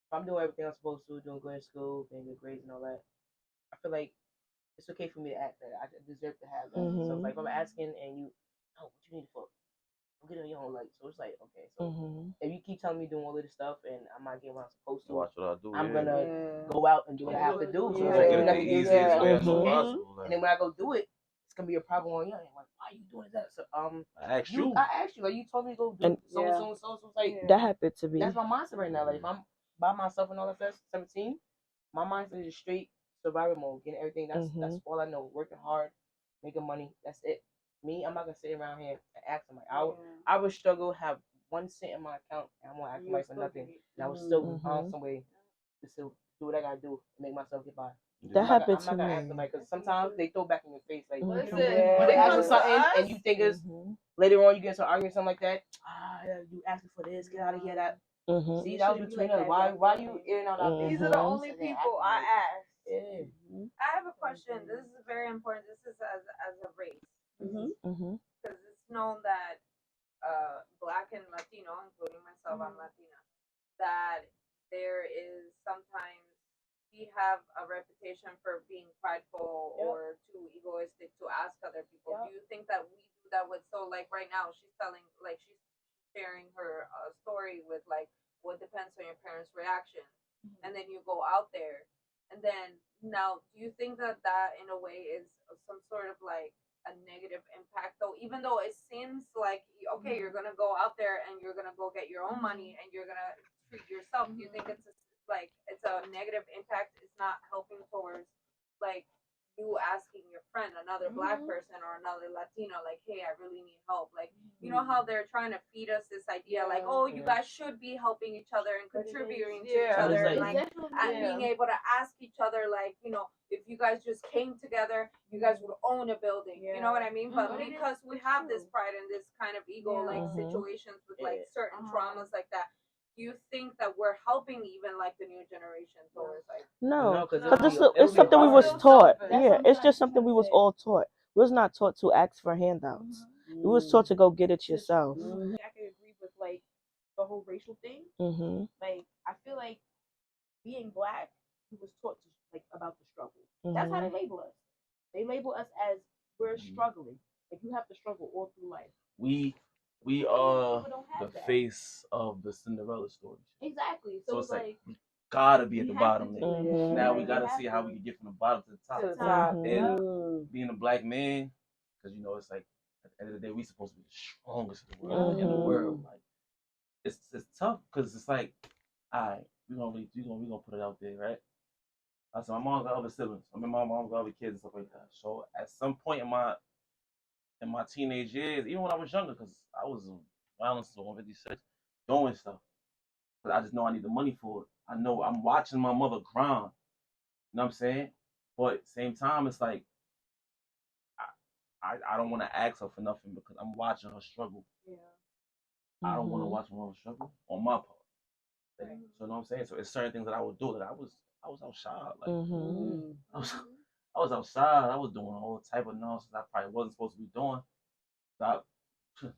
if I'm doing everything I'm supposed to, doing good in school, getting good grades and all that, I feel like it's okay for me to ask that. I deserve to have that. So Mhm. like if I'm asking and you, oh, what you need it for? I'm getting your own like. So it's like okay. So Mhm. if you keep telling me doing all of this stuff and I'm not getting what I'm supposed to, Watch what I do. I'm yeah. gonna Yeah. go out and do what I have to do. So it's Try like to even get if it it the gives easiest you way Mhm. as and possible. and then when I go do it, it's gonna be a problem on you. I'm like, why are you doing that? So I asked you. I asked you like you told me to go do And- so and so and so. So it's like That happened to me. that's my mindset right now. Like if I'm by myself and all that stuff, 17, my mindset is straight survival mode, getting everything. That's all I know. Working hard, making money. That's it. Me, I'm not gonna sit around here and ask somebody. I would struggle, have 1 cent in my account, and I'm gonna ask somebody for nothing, and I would still find some way to still do what I gotta do and make myself get by. That happened I'm not to gonna ask me. somebody because sometimes they throw back in your face like Mhm. when Yeah. they ask you comes to something us- and you think it's Mhm. later on you get into an argument something like that. You asking for this, get out of here. That Mhm. see that was between us. Why you airing out our These business? are the Mhm. only people I ask. Yeah. I have a question. This is very important. This is as a race Mhm. because it's known that Black and Latino, including myself, I'm Latina, that there is sometimes we have a reputation for being prideful or too egoistic to ask other people. Do you think that we do that with so like right now she's sharing her story with like what depends on your parents' reaction, and then you go out there, and then now do you think that in a way is some sort of like a negative impact though, even though it seems like okay you're gonna go out there and you're gonna go get your own money and you're gonna treat yourself. Do you think it's a negative impact? It's not helping towards like you asking your friend, another Black person or another Latino, like, hey, I really need help. Like, you know how they're trying to feed us this idea, like, oh, you guys should be helping each other and contributing to each other, and like, and being able to ask each other, like, you know, if you guys just came together, you guys would own a building. You know what I mean? But because we have this pride and this kind of ego, like situations with like certain traumas like that, do you think that we're helping even like the new generation towards like No, because because it's something we was taught. Yeah, it's just something we was all taught. We was not taught to ask for handouts. We was taught to go get it yourself. I can agree with like the whole racial thing. Mhm. Like I feel like being Black, we was taught to like about the struggle. That's how they label us. They label us as we're struggling. Like you have to struggle all through life. We are the face of the Cinderella story. Exactly. So So it's it's like like we gotta be at we the have to bottom do there. it. Now we Like, gotta have see how to. we can get from the bottom to the top. To the top. And being a Black man, because you know it's like at the end of the day we supposed to be the strongest in the world. Like it's tough because it's like, all right, we gonna put it out there, right? I said my mom got other siblings. I mean my mom got other kids and stuff like that. So at some point in my teenage years, even when I was younger, because I was around 156, doing stuff. But I just know I need the money for it. I know I'm watching my mother grind. You know what I'm saying? But at the same time, it's like I don't want to ask her for nothing because I'm watching her struggle. I don't want to watch my mother struggle on my part. So you know what I'm saying? So it's certain things that I would do that I was outside. Like I was outside. I was doing all type of nonsense I probably wasn't supposed to be doing. So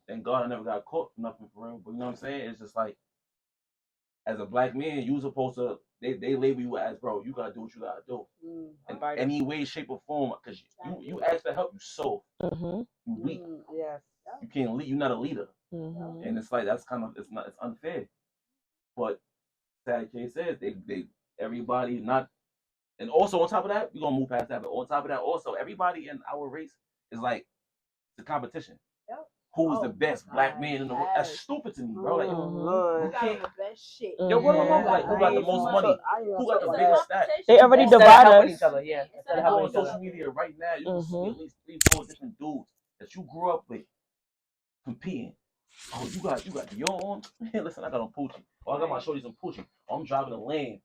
thank God I never got caught for nothing for real. But you know what I'm saying? It's just like as a black man, you supposed to they label you as, bro, you gotta do what you gotta do. In any way, shape, or form, because you ask for help, you soft, you weak, Yes. you can't lead, you're not a leader, and it's like that's kind of it's unfair. But sad case says they everybody not, and also on top of that, we're gonna move past that. But on top of that, also everybody in our race is like the competition. Who's the best black man in the world? That's stupid to me, bro. Like, Lord. Got the best shit. yo, what am I like? Who got the most money? Who got the biggest stack? They already Instead of divide helping us. each other, yeah. You Instead of go helping on each other. social media right now, you can see at least 3, 4 different dudes that you grew up with competing. Oh, you got your on? Man, listen, I got on Poochie. Oh, I got my shorties on Poochie. Oh, I'm driving a Land.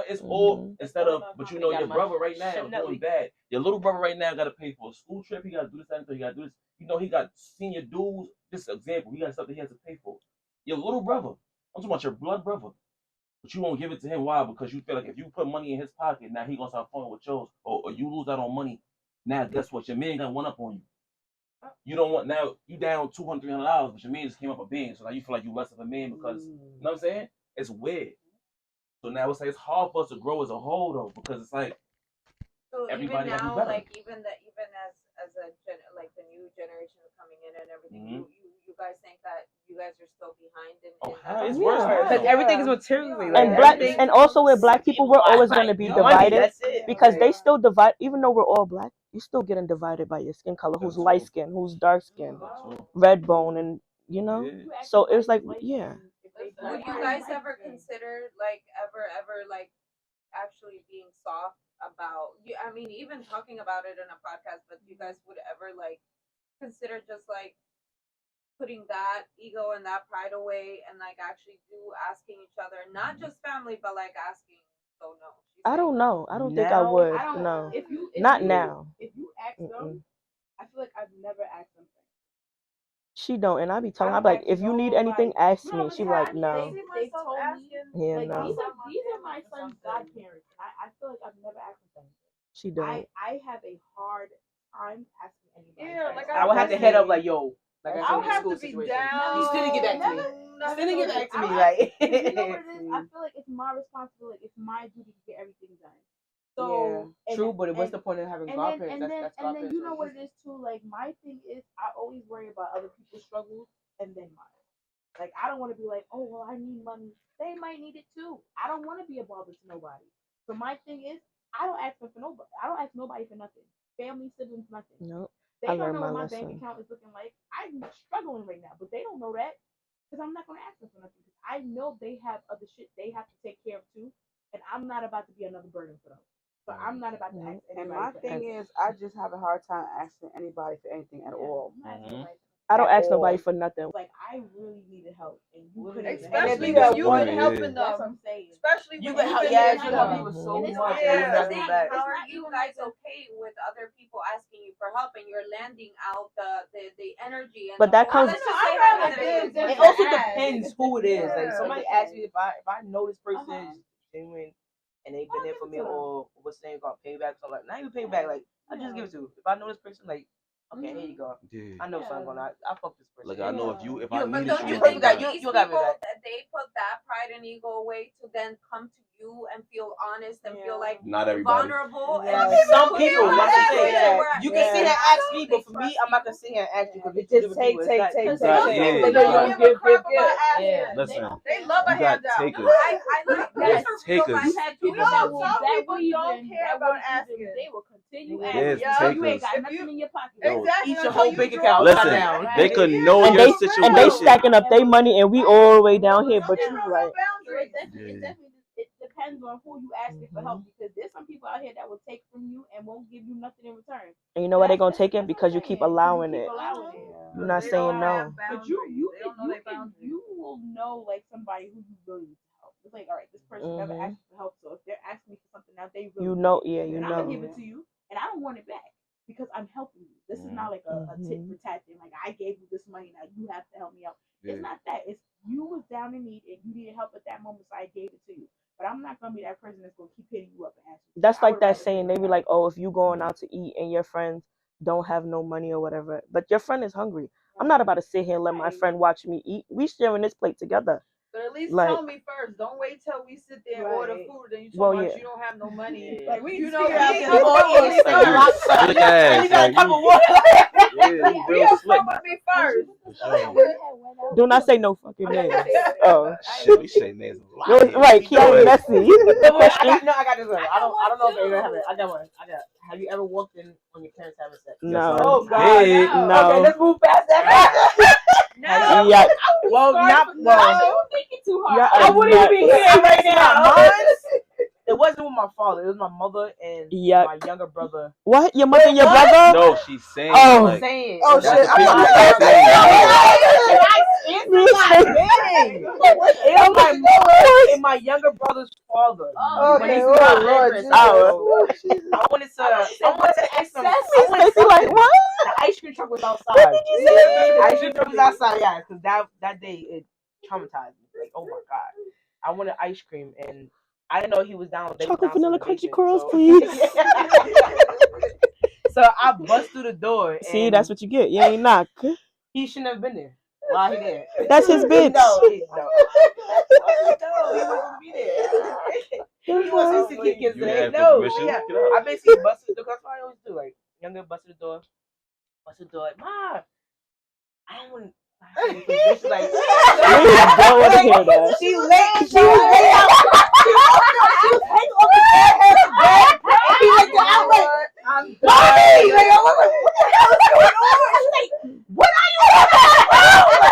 It's all instead of, but you know your brother right now is doing bad. Your little brother right now got to pay for a school trip. He got to do this, that, and he got to do this. You know, he got senior dues. This example, he got stuff that he has to pay for. Your little brother. I'm talking about your blood brother. But you won't give it to him. Why? Because you feel like if you put money in his pocket, now he gonna start flowing with yours, or you lose out on money. Now guess what? Your man got one up on you. You don't want, now you down $200, $300, but your man just came up a being, so now you feel like you less of a man because you know what I'm saying? It's weird. So now it's like it's hard for us to grow as a whole though, because it's like So everybody even gotta be now, better. like even as like the new generation is coming in and everything, you guys think that you guys are still behind in It's worse now. Because everything is materially. Like, And black, everything, and also with black people, we're always going to be money, divided that's it. because they still divide. Even though we're all black, you're still getting divided by your skin color. Who's light skin? Who's dark skin? Red bone, and you know. So it was like, yeah. Would you guys ever consider like ever like actually being soft about you? I mean, even talking about it in a podcast, but you guys would ever like consider just like putting that ego and that pride away and like actually asking each other, not just family, but like asking. So no, I don't know. I don't think I would. No, not now. If you ask them, I feel like I've never asked them. She don't, and I be telling her, I'm like, if you need anything, ask me. She like, no. They told me, Yeah, like, no. these are my son's godparents. I feel like I've never asked them. She don't. I have a hard time asking anybody. Yeah, like I would have to head up like, yo, like I'll I said, have school to be situation. down. You still didn't get back to me. You still didn't get back to me. Like, You know what it is? I feel like it's my responsibility. It's my duty to get everything done. So true, but what's the point of having godparents? And then you know what it is too. Like my thing is, I always worry about other people's struggles and then mine. Like I don't want to be like, oh well, I need money. They might need it too. I don't want to be a bother to nobody. So my thing is, I don't ask for nobody. I don't ask nobody for nothing. Family, siblings, nothing. No. They don't know what my bank account is looking like. I'm struggling right now, but they don't know that because I'm not gonna ask them for nothing. Because I know they have other shit they have to take care of too, and I'm not about to be another burden for them. So I'm not about to ask anybody. And my thing is, I just have a hard time asking anybody for anything at all. I don't ask nobody for nothing. Like I really needed help, and you couldn't. Especially when you been helping them. That's what I'm saying. Especially you when can help. been Yeah, helping you help me them. with so And it's much. not- And it's it's nothing not- back. How are you guys okay with other people asking you for help and you're landing out the energy? And But that comes. Let's just say hypothetically, It also depends who it is. Like somebody asks me if I know this person is genuine and they've been there for me, or what's the name called payback. So like not even payback. Like I just give it to you. If I know this person, like okay, here you go. I know something going on. I fuck this person. Like I know if I But needed don't you, you think that you these people got me back. that they put that pride and ego away to then come to you and feel honest and feel like not everybody. vulnerable? Yeah. And Some people, feel like I say, where you they can sit here and ask trust me, you, but for me, I'm not gonna sit here and ask you because It just take. They Yeah. don't give a crap about Yeah. asking. Listen, They love a you got handout. takers. I like There's that. takers. You had people No, that will some that people will don't even- care that about will even- asking. They will continue There's asking. You ain't takers. got If nothing you- in your pocket. Exactly. Eat your until whole you bank draw account. Listen, down. they could know And your they situation. stacking up their money, and we all the way down here. But you like, It depends on who you asking for help because there's some people out here that will take from you and won't give you nothing in return. and you know why they gonna take it? Because you keep allowing it. Allowing it. You're not saying no. But you will know like somebody who you really need to help. It's like, all right, this person never asked you for help, so if they're asking me for something now, they really You know, need it. yeah, you and I'm gonna know. give it to you, and I don't want it back because I'm helping you. This is not like a tit for tat thing. Like I gave you this money, now you have to help me out. It's not that. It's you was down in need and you needed help at that moment, so I gave it to you. But I'm not gonna be that person that's gonna keep hitting you up and asking. That's like that saying. They be like, oh, if you going out to eat and your friends don't have no money or whatever, but your friend is hungry. I'm not about to sit here and let my friend watch me eat. We sharing this plate together. But at least Like- tell me first. Don't wait till we sit there and order Right. food and you Well, talk about yeah. you don't have no money. Yeah. Like we You need know, to figure out we this know ball what game. we Like, you slick ass. You got a Like, cup you, of water. yeah, you You real have slick. fun with me first. For sure. Do not say no fucking names. Oh. Shit, we say names a lot. No, here. right, Keep Keanu going. Messy. No, wait, Question? I got this one. I don't know if anybody have it. I got one. Have you ever walked in on your parents having sex? No. Oh God, Did. No. Okay, let's move past that. No. Yeah. Well, not well. You thinking too Yeah, hard. I wouldn't nuts. even be here right now. It wasn't with my father. It was my mother and Yuck. my younger brother. What? Your mother and your brother? No, she's saying Oh. like. Saying. Oh, That's shit. the people I'm that It was my mother and my younger brother's father. When Okay, they oh, started Lord, living, Jesus. I wanted to ask them. I wanted Stacey, like, what? The ice cream truck was outside. The ice cream truck was outside, yeah, because that day it traumatized me. Like, oh my god, I wanted ice cream and I didn't know he was down. They was Chocolate downstairs vanilla in the crunchy basement, curls, so- please. So I bust through the door. See, and that's what you get. You ain't knock. he shouldn't have been there. Why he there? That's his bitch. No, he wasn't gonna be there. He wants to kick his You leg. had No, permission? yeah. Get out. I basically busted the door. That's what I always do. Like, younger busted the door. Like, Ma, I don't want to. Like, We don't want to hear that. She was laid out. She was hanging off the bed. And he like, I'm like, Mommy! Like, I'm like, what the hell is going on? She's like, what are you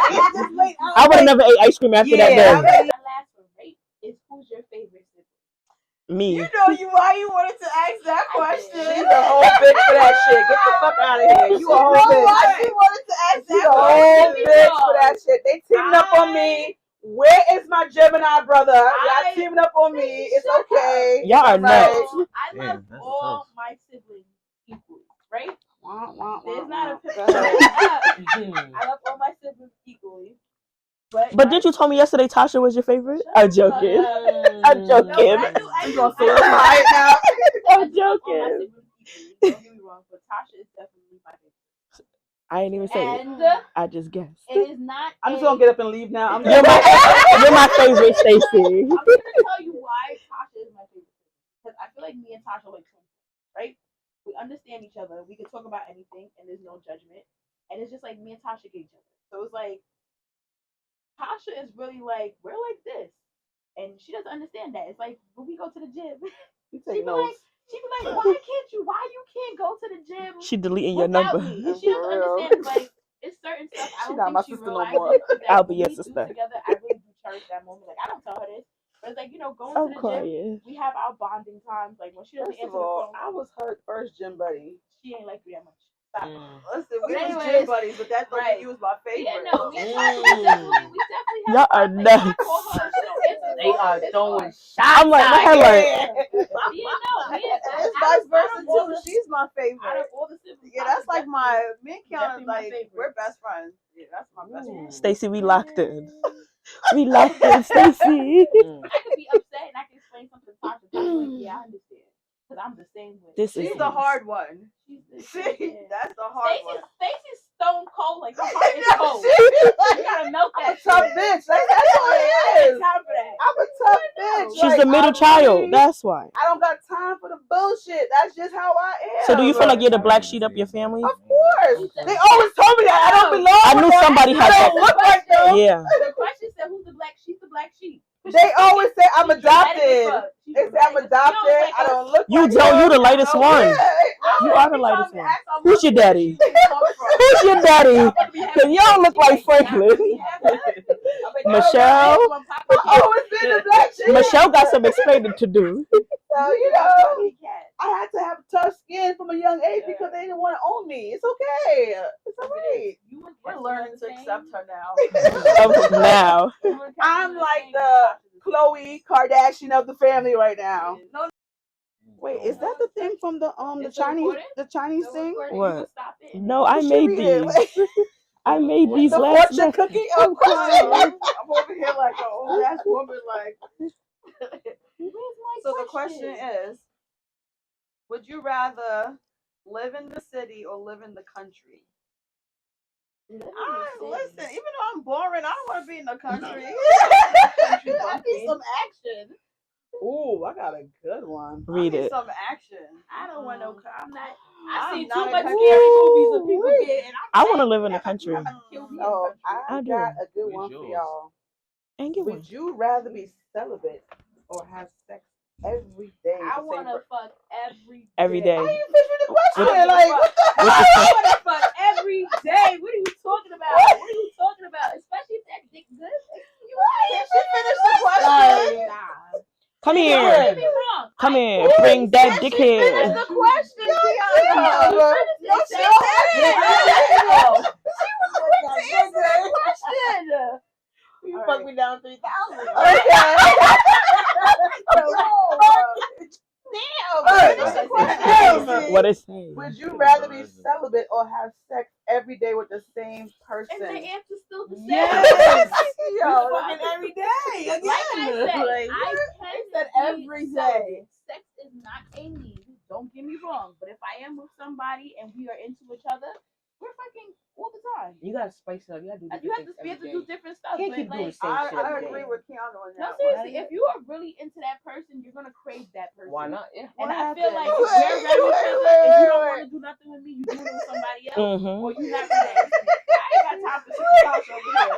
doing? Just laid out. I would have never ate ice cream after that Yeah, day. My last one, right? Is who's your favorite sibling? Me. You know why you wanted to ask that question. She's a whole bitch for that shit. Get the fuck out of here. You a whole bitch. Why she wanted to ask You that a whole question? bitch for that shit. They teaming up on me. Where is my Gemini brother? Y'all teaming up on me. It's okay. Y'all are It's alright. nuts. I Damn, love that's all tough. my siblings equally, right? Wah, wah, wah, There's not a wah. picture. Go ahead. I love all my siblings equally. But Didn't you tell me yesterday Tasha was your favorite? I'm joking. I'm No, joking. I gonna do. solidify it now. I'm All my joking. siblings equally. Don't get me wrong, but Tasha is definitely my favorite. I ain't even say it. And I just guessed. it is not. I'm just gonna get up and leave now. I'm You're my favorite, Stacey. I'm gonna tell you why Tasha is my favorite because I feel like me and Tasha are like twins, right? We understand each other. We can talk about anything, and there's no judgment. And it's just like me and Tasha get each other. So it's like Tasha is really like we're like this, and she doesn't understand that. It's like when we go to the gym, she be like, why you can't go to the gym? She deleting your without number. me? And she doesn't understand. It's like it's certain stuff I She don't not think my she sister no realizes. more. That I'll be when your we do sister. together, I really do cherish that moment. Like I don't tell her this, but it's like going I'm to the gym. crying. We have our bonding times. Like when she doesn't First of answer the all, phone, I was her first gym buddy. she ain't like me that much. Stop. Listen, we was Anyways, gym buddies, but that don't right. mean you was my favorite. Yeah, no, me and Tasha, we definitely have Y'all are fun. Like, I nuts. call her, she don't answer the They phone, are it's throwing on. shots. I'm like, my out head like, here. Yeah, no, It's vice versa too. She's my Out favorite. of all the siblings, Yeah, that's like me and definitely Kiana, my like favorite. we're best friends. Yeah, that's my best friend. Stacey, we locked in. We locked in, Stacey. I could be upset and I can explain something to Tasha. Tasha like, yeah, I understand. Because I'm the same way. This She's is the hard one. She's the That's the hard one. Stacey's stone cold. Like, her heart is cold. You gotta melt I'm a that tough shit. bitch. That's all it is. Time for that. I'm a tough bitch. She's the middle child. That's why. I don't got time for the bullshit. That's just how I am. So do you feel like you're the black sheep of your family? Of course. They always told me that. I don't belong I with knew them. somebody had I don't that. look like them. Yeah. The question said, who's the black sheep? The black sheep. They always say I'm She's dramatic as adopted. fuck. She's They say I'm dramatic as fuck. adopted. Like I don't look You like don't. You them. the lightest one. Yeah. You are the Every lightest time they one. ask, I'm Who's your looking, daddy? where she come from? Who's your daddy? Cause y'all look like Franklin. Michelle. I've always been the black sheep. Michelle got some explaining to do. So, you know, I had to have tough skin from a young age because they didn't want to own me. It's okay. It's alright. We're learning to accept her now. Now. I'm like the Khloe Kardashian of the family right now. Wait, is that the thing from the Chinese thing? What? No, I She made read it. these. I made these The last fortune night. cookie. I'm crying. I'm over here like an old ass woman. Like. So the question is, would you rather live in the city or live in the country? Listen, even though I'm boring, I don't want to be in the country. need some action. Ooh, I got a good one. Read I need it. some action. I don't want no. I'm not. I'm I see not too a much country scary girl. movies of people getting. And I want to live in the country. Kill me in So the country. I I do. got a good Where's one for yours? y'all. And get one. Would you rather be celibate or have sex every day? I want to fuck every day. Every day. How you fish with the question? I don't Like, give a what the fuck. I want to fuck every day. What are you talking about? What are you talking about? Especially if that dick good. Can she finish the question? Nah. Come Don't here. get me wrong. Come here. Bring that dick Finish here. the question, Kiana. No, she did. Question. You fuck me down 3,000. Finish the question. What is it? Would you rather be celibate or have sex every day with the same person? And the answer's still the same. Yes. Yo, fucking every day Like I said, I said can every be day. celibate. Sex is not a need. Don't get me wrong. But if I am with somebody and we are into each other, we're fucking all the time. You gotta spice it up. You gotta do You different have to, things we have to every do day. different stuff. Can't But keep doing like, the same shit I every agree day. with Kiana on no, that. seriously, if you are really into that person, you're gonna crave that person. Why not? Yeah. And What I feel like happened? if you're around each other and you don't want to do nothing with me, you doing it with somebody else, Mm-hmm. or you not relaxing. I ain't got time for Sister Tasha over here.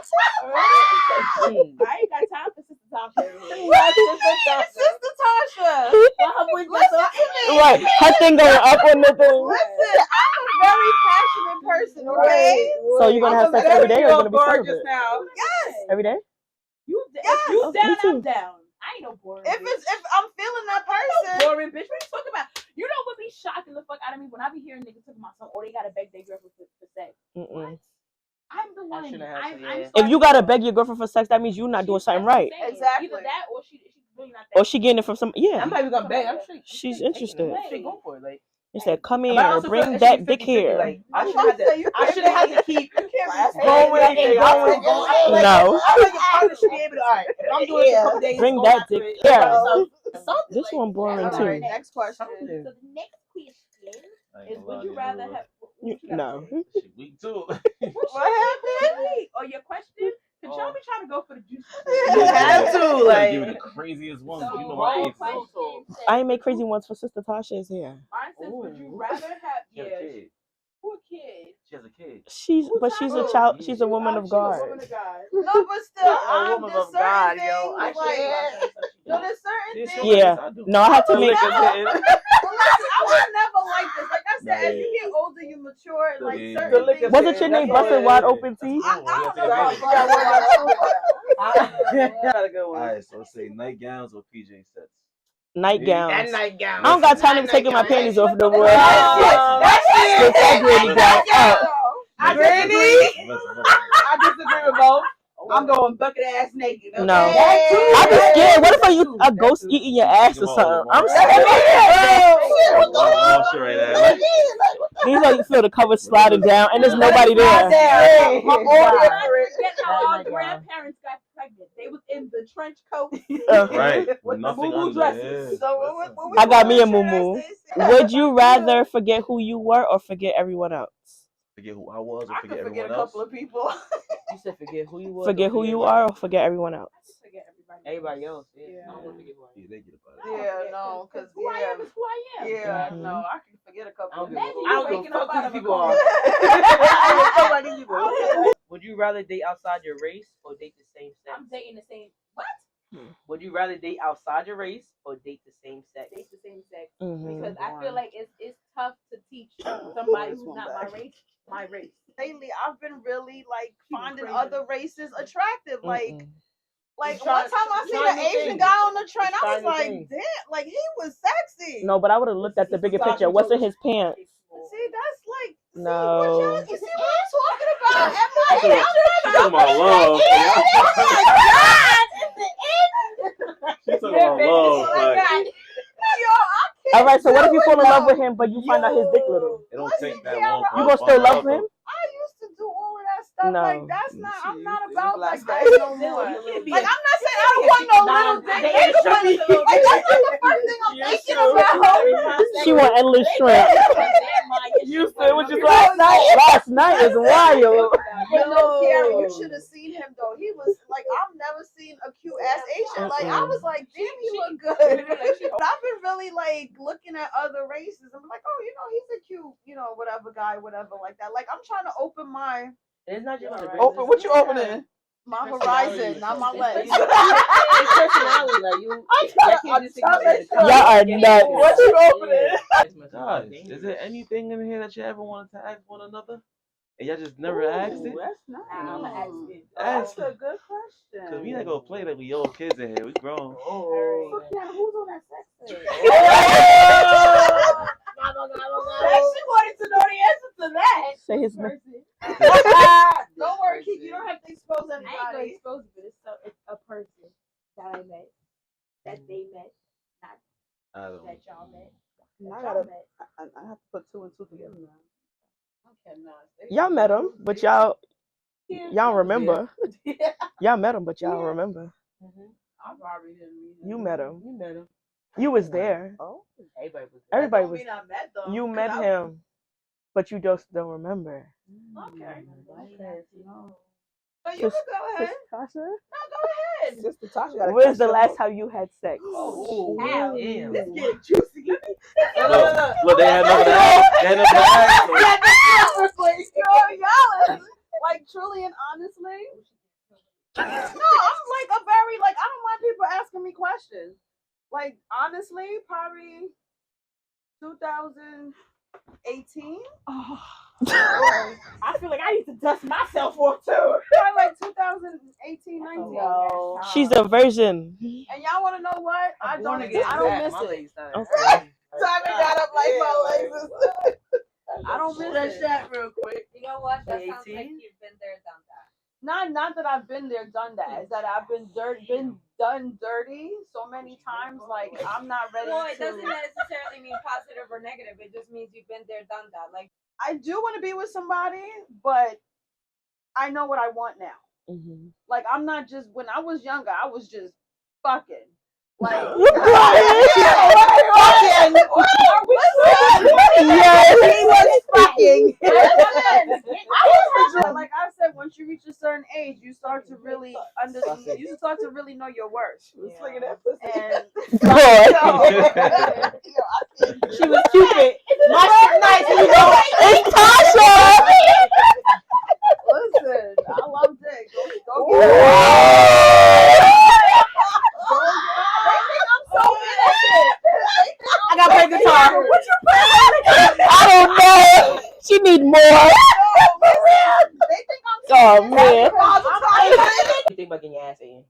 I ain't got time for Sister Tasha over here. Sister Tasha. Listen to me. Right. Her thing going up on the thing. Listen, I'm a very passionate person, okay? So you're gonna have sex every day or you're gonna be celibate? now. Yes. Every day? If you Oh, down, me too. I'm down. I ain't no boring. If I'm feeling that person, boring bitch, what you talking about? You know what be shocking the fuck out of me when I be hearing niggas talking about something, or they gotta beg their girlfriend for sex. Mm-mm. I'm the one. shouldn't have I'm to, yeah. If you gotta beg your girlfriend for sex, that means you're not doing something right. Exactly. Either that or she's really not that. Or she getting it from some. Yeah. I'm not even gonna beg. I'm straight. She's straight interested. taking it. I'm straight going for it. Like, It said, come but I here, also feel bring it should that be dick 50-50, here. Like, I I shouldn't have to keep you can't going and going. No. I like your partner should be able to. All right, if I'm doing it for a couple days, Bring go that after dick it. here. Something This like one boring All too. right, next question. So the next question is: would you rather have? No. Shit, weak too. What happened? Or your question? Cause y'all be trying to go for the juice. You have to, You like. give me the craziest ones. So You know my my answer. question says, I ain't make crazy ones for Sister Tasha is here. mine says, would you rather have She has a kid. poor kid? She has a kid. She's a child. She's a woman of God. Woman of God. No, but still, woman there's of certain God, things yo. I like, no, there's certain Yeah, things. Yeah. No, I had to make. I would never like this. Like I said, as you get older, you mature. And like Yeah. certain things. Wasn't your name Busted Wide Open Teeth? I don't know Yeah. about Got a good one. Alright, so let's say nightgowns or PJ sets. Nightgowns. That nightgown. I don't got time to be taking my panties off no more. That's Get that granny down. Listen. I disagree with both. I'm going bucket ass naked. Okay? No. I be scared. What if a ghost eating your ass or something? I'm scared. Long shirt right there. You know you feel the cover sliding down and there's nobody there. Get how our grandparents got pregnant. They was in the trench coat. Right. With With the nothing boo-boo under. dresses. Yeah. what I got me a moo-moo. Would you rather forget who you were or forget everyone else? Forget who I was or I could forget forget everyone a else. couple of people. You said forget who you were. Forget who you are or forget everyone else? Forget everybody. Everybody else. Yeah. Yeah. I don't want to forget who I am. Yeah, they get about it. Yeah, no, because who I am is who I am. Yeah, Mhm. no, I can forget a I couple don't of give a people. fuck. I don't give waking a up fuck out who of a people coma. are. Would you rather date outside your race or date the same sex? I'm dating the same. What? Would you rather date outside your race or date the same sex? Date the same sex. Mhm. Because I feel like it's tough to teach somebody who's not my race. Lately, I've been really like finding other races attractive. Like one Try- time I seen try an new Asian things. guy on the train, I Try was new like, things. damn, like he was sexy. No, but I would have looked at the bigger picture. What's in his pants? See, that's like, No. you see what I'm talking about? Am I She's talking about love. She's talking about love. Like, All right, so what if you fall in love with him, but you find out his dick little? it don't take that long. You gonna still love him? I used to do all of that stuff. No. Like that's not. I'm not It's about like like that no more. You Like I'm not saying I don't want no little dick. Like that's not the first thing I'm thinking about. She want endless shrimp. You said what you last night? Last night is wild. But no, Kiara, you should have seen him though. He was like, I've never seen a cute ass Asian. Like I was like, damn, he look good. But I've been really like looking at other races. I'm like, oh, he's a cute, whatever guy, whatever like that. Like I'm trying to open my It's not just the Open what you opening? my horizon, not my legs. It's personality, like you. I can't just think about it. Y'all are nuts. What you opening? Guys, is there anything in here that you ever wanted to ask one another? And y'all just never asked it? That's nice. I'm gonna ask it. That's a good question. Cause we not gonna play like we old kids in here. We grown. Fuck yeah, who's on that sex tape? She wanted to know the answer to that. Say his name. Don't worry, Keith. You don't have to expose I ain't gonna anybody. expose it, but it's a person that I met, that they met, not I don't. that y'all met. I Y'all gotta. met. I have to put two and two together now. Y'all met him, but y'all remember. Y'all met him, but y'all remember. I probably didn't meet him. You met him. You met him. You was there. Oh. Everybody was. Everybody Don't was. mean I met them. You met him, but you just don't remember. Okay. No. So you can go ahead. Tasha, No, go ahead. Sister Tasha got when's the last time you had sex? Oh, How? damn. Let's get juicy. Look, they had nothing to ask. They had nothing to ask. Y'all is like truly and honestly. No, I'm like a very I don't mind people asking me questions. Like honestly, probably 2018. I feel like I need to dust myself off too. Probably like 2018, 19. No. She's a virgin. And y'all want to know what? I don't miss My it. legs not. Okay. Tommy got up like my legs. I don't miss it. that real quick. You know what? That sounds like 18? you've been there, done that. Not that I've been there, done that. It's that I've been done dirty so many times. Like I'm not ready Well, it to. doesn't necessarily mean positive or negative. It just means you've been there, done that. Like I do want to be with somebody, but I know what I want now. Mm-hmm. Like I'm not just when I was younger, I was just fucking. Like Yes, he was fucking. Like I said, once you reach a certain age, you start to really you start to really know your worth. And She was Cupid. My nice, it's Tasha. listen, I love dick. Don't Whoa. I got to play guitar. What you play? I don't know. She need more. They think I'm Oh man. What you think about getting your ass eaten?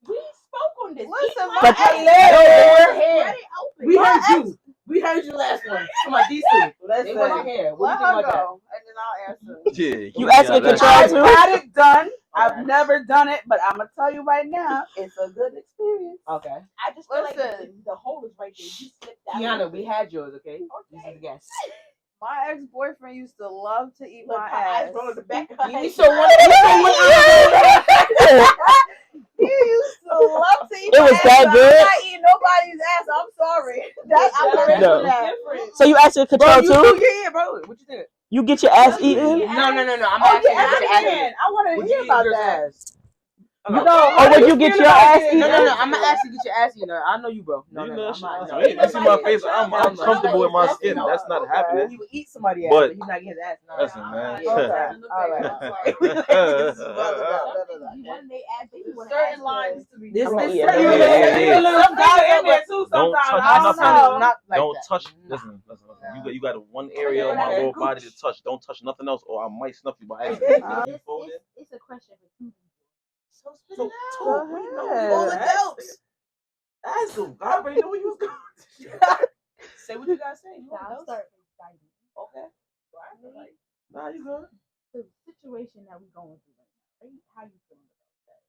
We spoke on this. Listen, But We heard you. We heard you last one. Come on, these two. They wasn't here. What let do you her think about go, and then I'll answer. Yeah. You asking that. control I've too? had it done. I've Okay. never done it, but I'm gonna tell you right now, it's a good experience. that? Okay. I just feel like Listen. the hole is right there. You slipped out. Kiana, we had yours, okay? This is the guess. My ex-boyfriend used to love to eat Look, my her eyes ass. rolling the back of her You head. so one. He used to love to eat It my was ass. that but good? I'm not eating nobody's ass. I'm sorry. I'm not ready No. for that. So you asking control too? Yeah, bro. What you think? You get your ass eaten? No. I'm Oh asking yeah, you what you man. I want to Would hear you eat about your that. ass? Or would you get your ass eaten? No. I'm gonna ask you to get your ass eaten. I know you, bro. No. I'm not. No. You see my face? I'm comfortable with my skin. That's not happening. He would eat somebody ass, But- but he's not getting his ass. No. Listen, man. Yeah. All right. When they ask, they want to Certain ask lines to be This I'm gonna this eat certain it. relationship. Yeah. Some guys in there too. Don't touch Sometimes I don't nothing. know. Not like Don't that. touch. Listen. You got one area of my lower body to touch. Don't touch nothing else, or I might snuff you by accident. It's a question for two people. So spit Go it out. We know we ahead. all adults. Ask them. I already knew where you was going. Say what you gotta say. You I'll adults? start with Diamond. Okay. Right. Nah, you good. The situation that we're going through right now, right? How you feeling about that?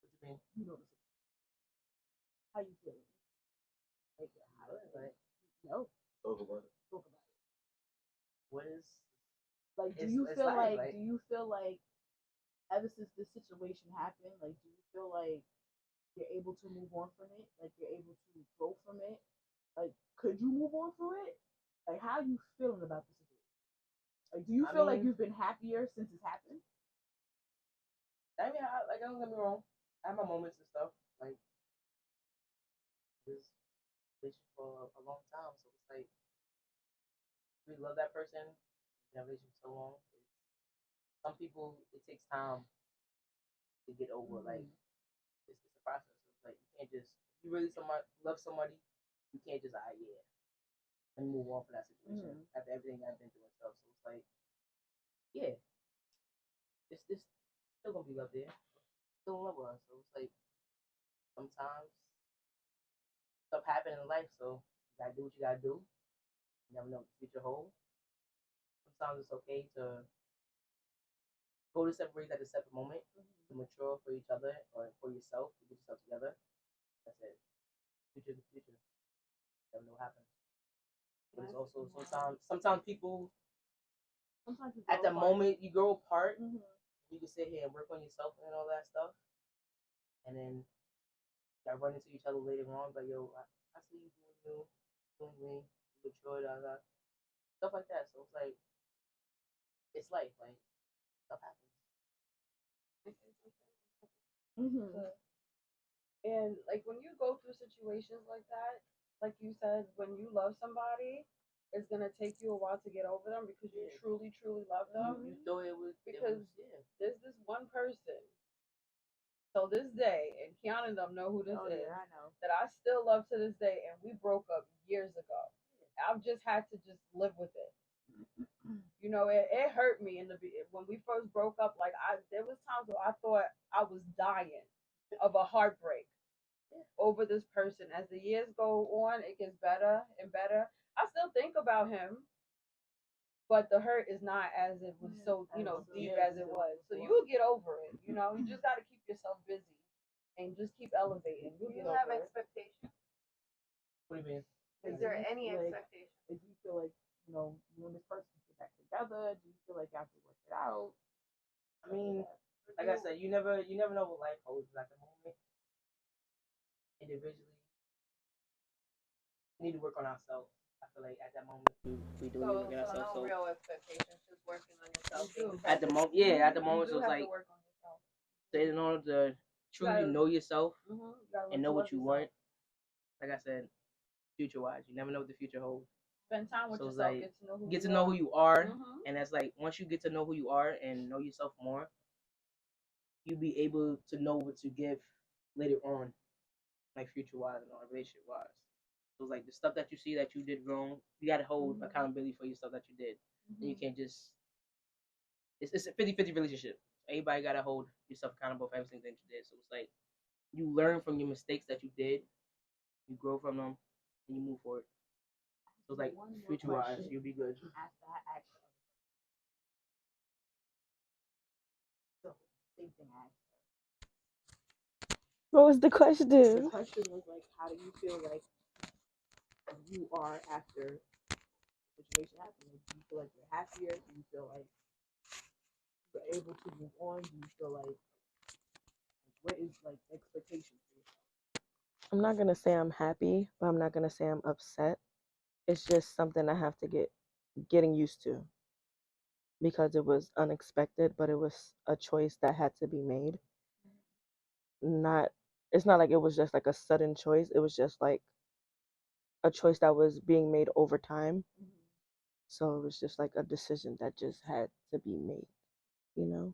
What you mean? You know, how you feeling? Like, no, Talk about it. talk about it. What is? Like, do It's- you it's feel life, like? like- Do you feel like ever since this situation happened, like, do you feel like you're able to move on from it? Like, you're able to grow from it? Like, could you move on from it? Like, how are you feeling about the situation? Like, do you I feel like mean- you've been happier since it's happened? I mean, don't get me wrong. I have my moments and stuff. Like this relationship for a long time, so it's like we love that person. That relationship so long. Some people it takes time to get over. Like it's a process. It's like you can't just if you really love somebody, you can't just yeah, let me move on from that situation after everything I've been through and stuff. So it's like yeah, it's still gonna be love there. Still in love with her. So it's like sometimes stuff happen in life, so you gotta do what you gotta do. You never know what the future holds. Sometimes it's okay to go to separate at a separate moment to mature for each other or for yourself to get yourself together. That's it. Future's the future. You never know what happens. But it's also sometimes people at the moment you grow apart, you can sit here and work on yourself and all that stuff, and then y'all run into each other later on. But yo, I see you doing me, you mature, stuff like that. So it's like it's life, like stuff happens. And like when you go through situations like that, like you said, when you love somebody, it's gonna take you a while to get over them because you truly, truly love them. You thought it was because there's this one person. So this day, and Kiana and them know who this is. Yeah, I know. That I still love to this day, and we broke up years ago. I've just had to just live with it. You know, it hurt me when we first broke up. Like there was times where I thought I was dying of a heartbreak over this person. As the years go on, it gets better and better. I still think about him, but the hurt is not as it was so deep as it was. So you will get over it. You know, you just got to keep yourself busy and just keep elevating. Do you have expectations? What do you mean? Is there any expectation? Do you feel like you and this person get back together? Do you feel like you have to work it out? I mean, like I said, you never know what life holds at the moment. Individually, we need to work on ourselves. I feel like at that moment we do need to work on ourselves. No real expectations, just working on yourself. At the moment, at the moment, so it's like in order to truly know yourself and know what you want. Like I said, future wise, you never know what the future holds. Spend time with yourself. Like, get to know who you are, and that's like once you get to know who you are and know yourself more, you'll be able to know what to give later on, like future wise and all relationship wise. So it's like the stuff that you see that you did wrong, you gotta hold accountability for your stuff that you did. And you can't just it's a 50-50 relationship. Everybody gotta hold yourself accountable for everything that you did. So it's like you learn from your mistakes that you did, you grow from them, and you move forward. So it's like future wise, you'll be good. Same thing I asked her. What was the question? The question was like, how do you feel like you are after the situation happened? Like, do you feel like you're happier? Do you feel like you're able to move on? Do you feel like what is like expectations for yourself? I'm not gonna say I'm happy, but I'm not gonna say I'm upset. It's just something I have to getting used to because it was unexpected, but it was a choice that had to be made. It's not like it was just like a sudden choice. It was just like a choice that was being made over time. So it was just like a decision that just had to be made, Yeah.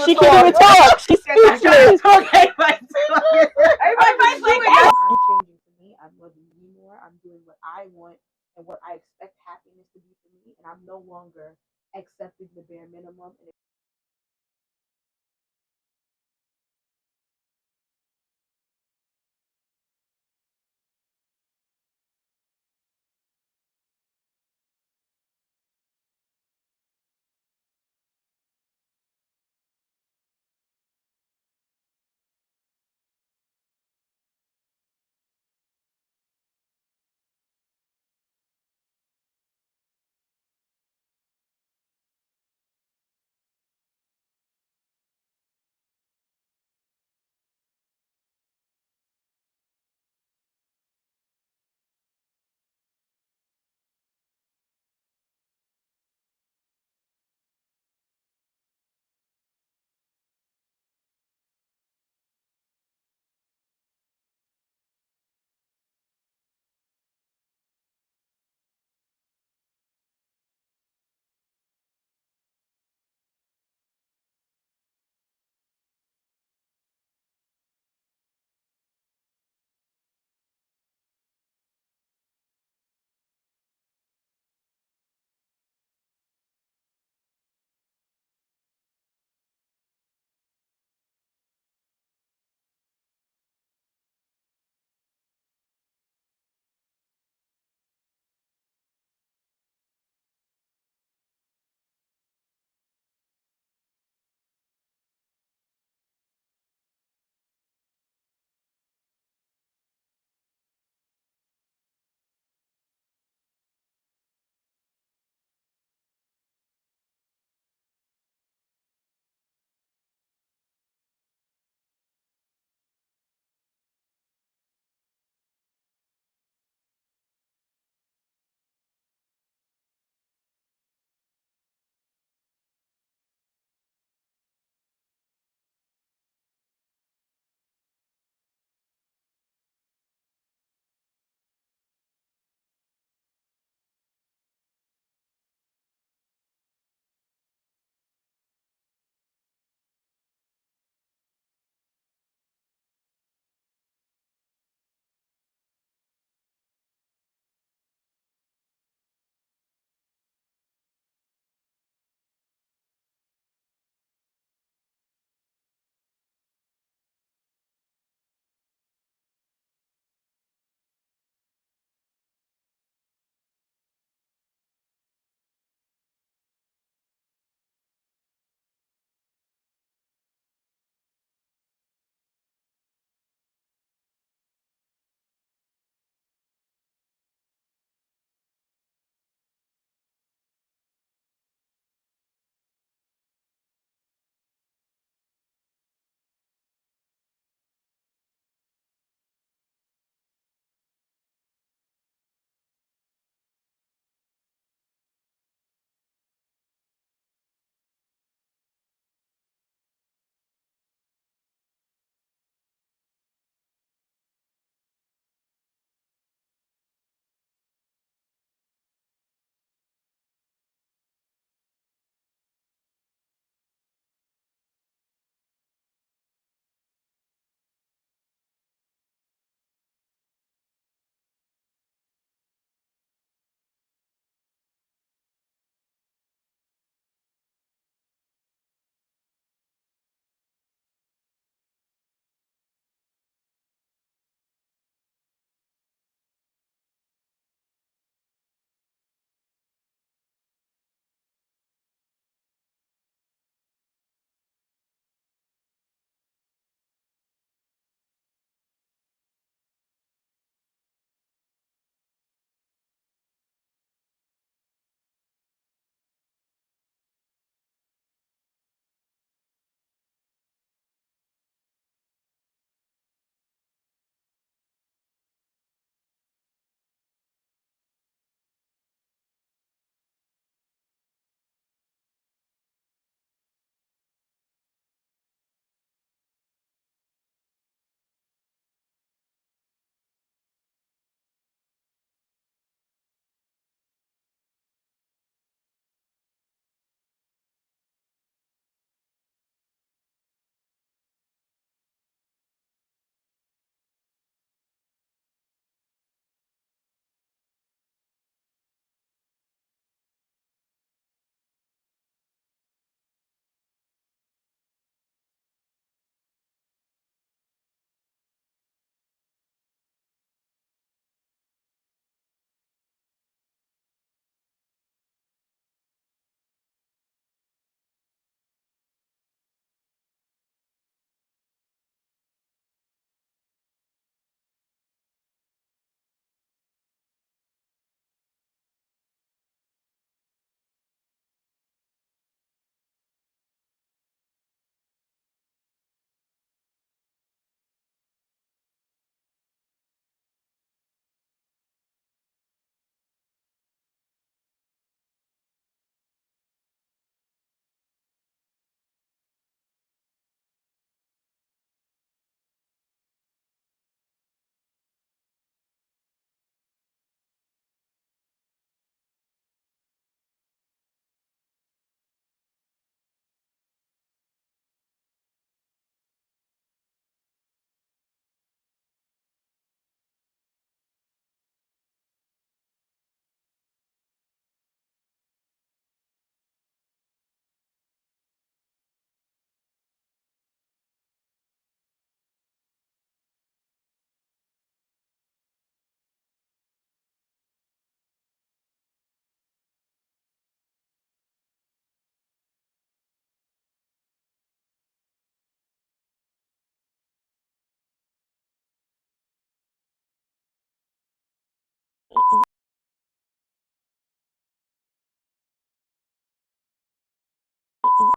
She can't even talk. She's speechless. Okay.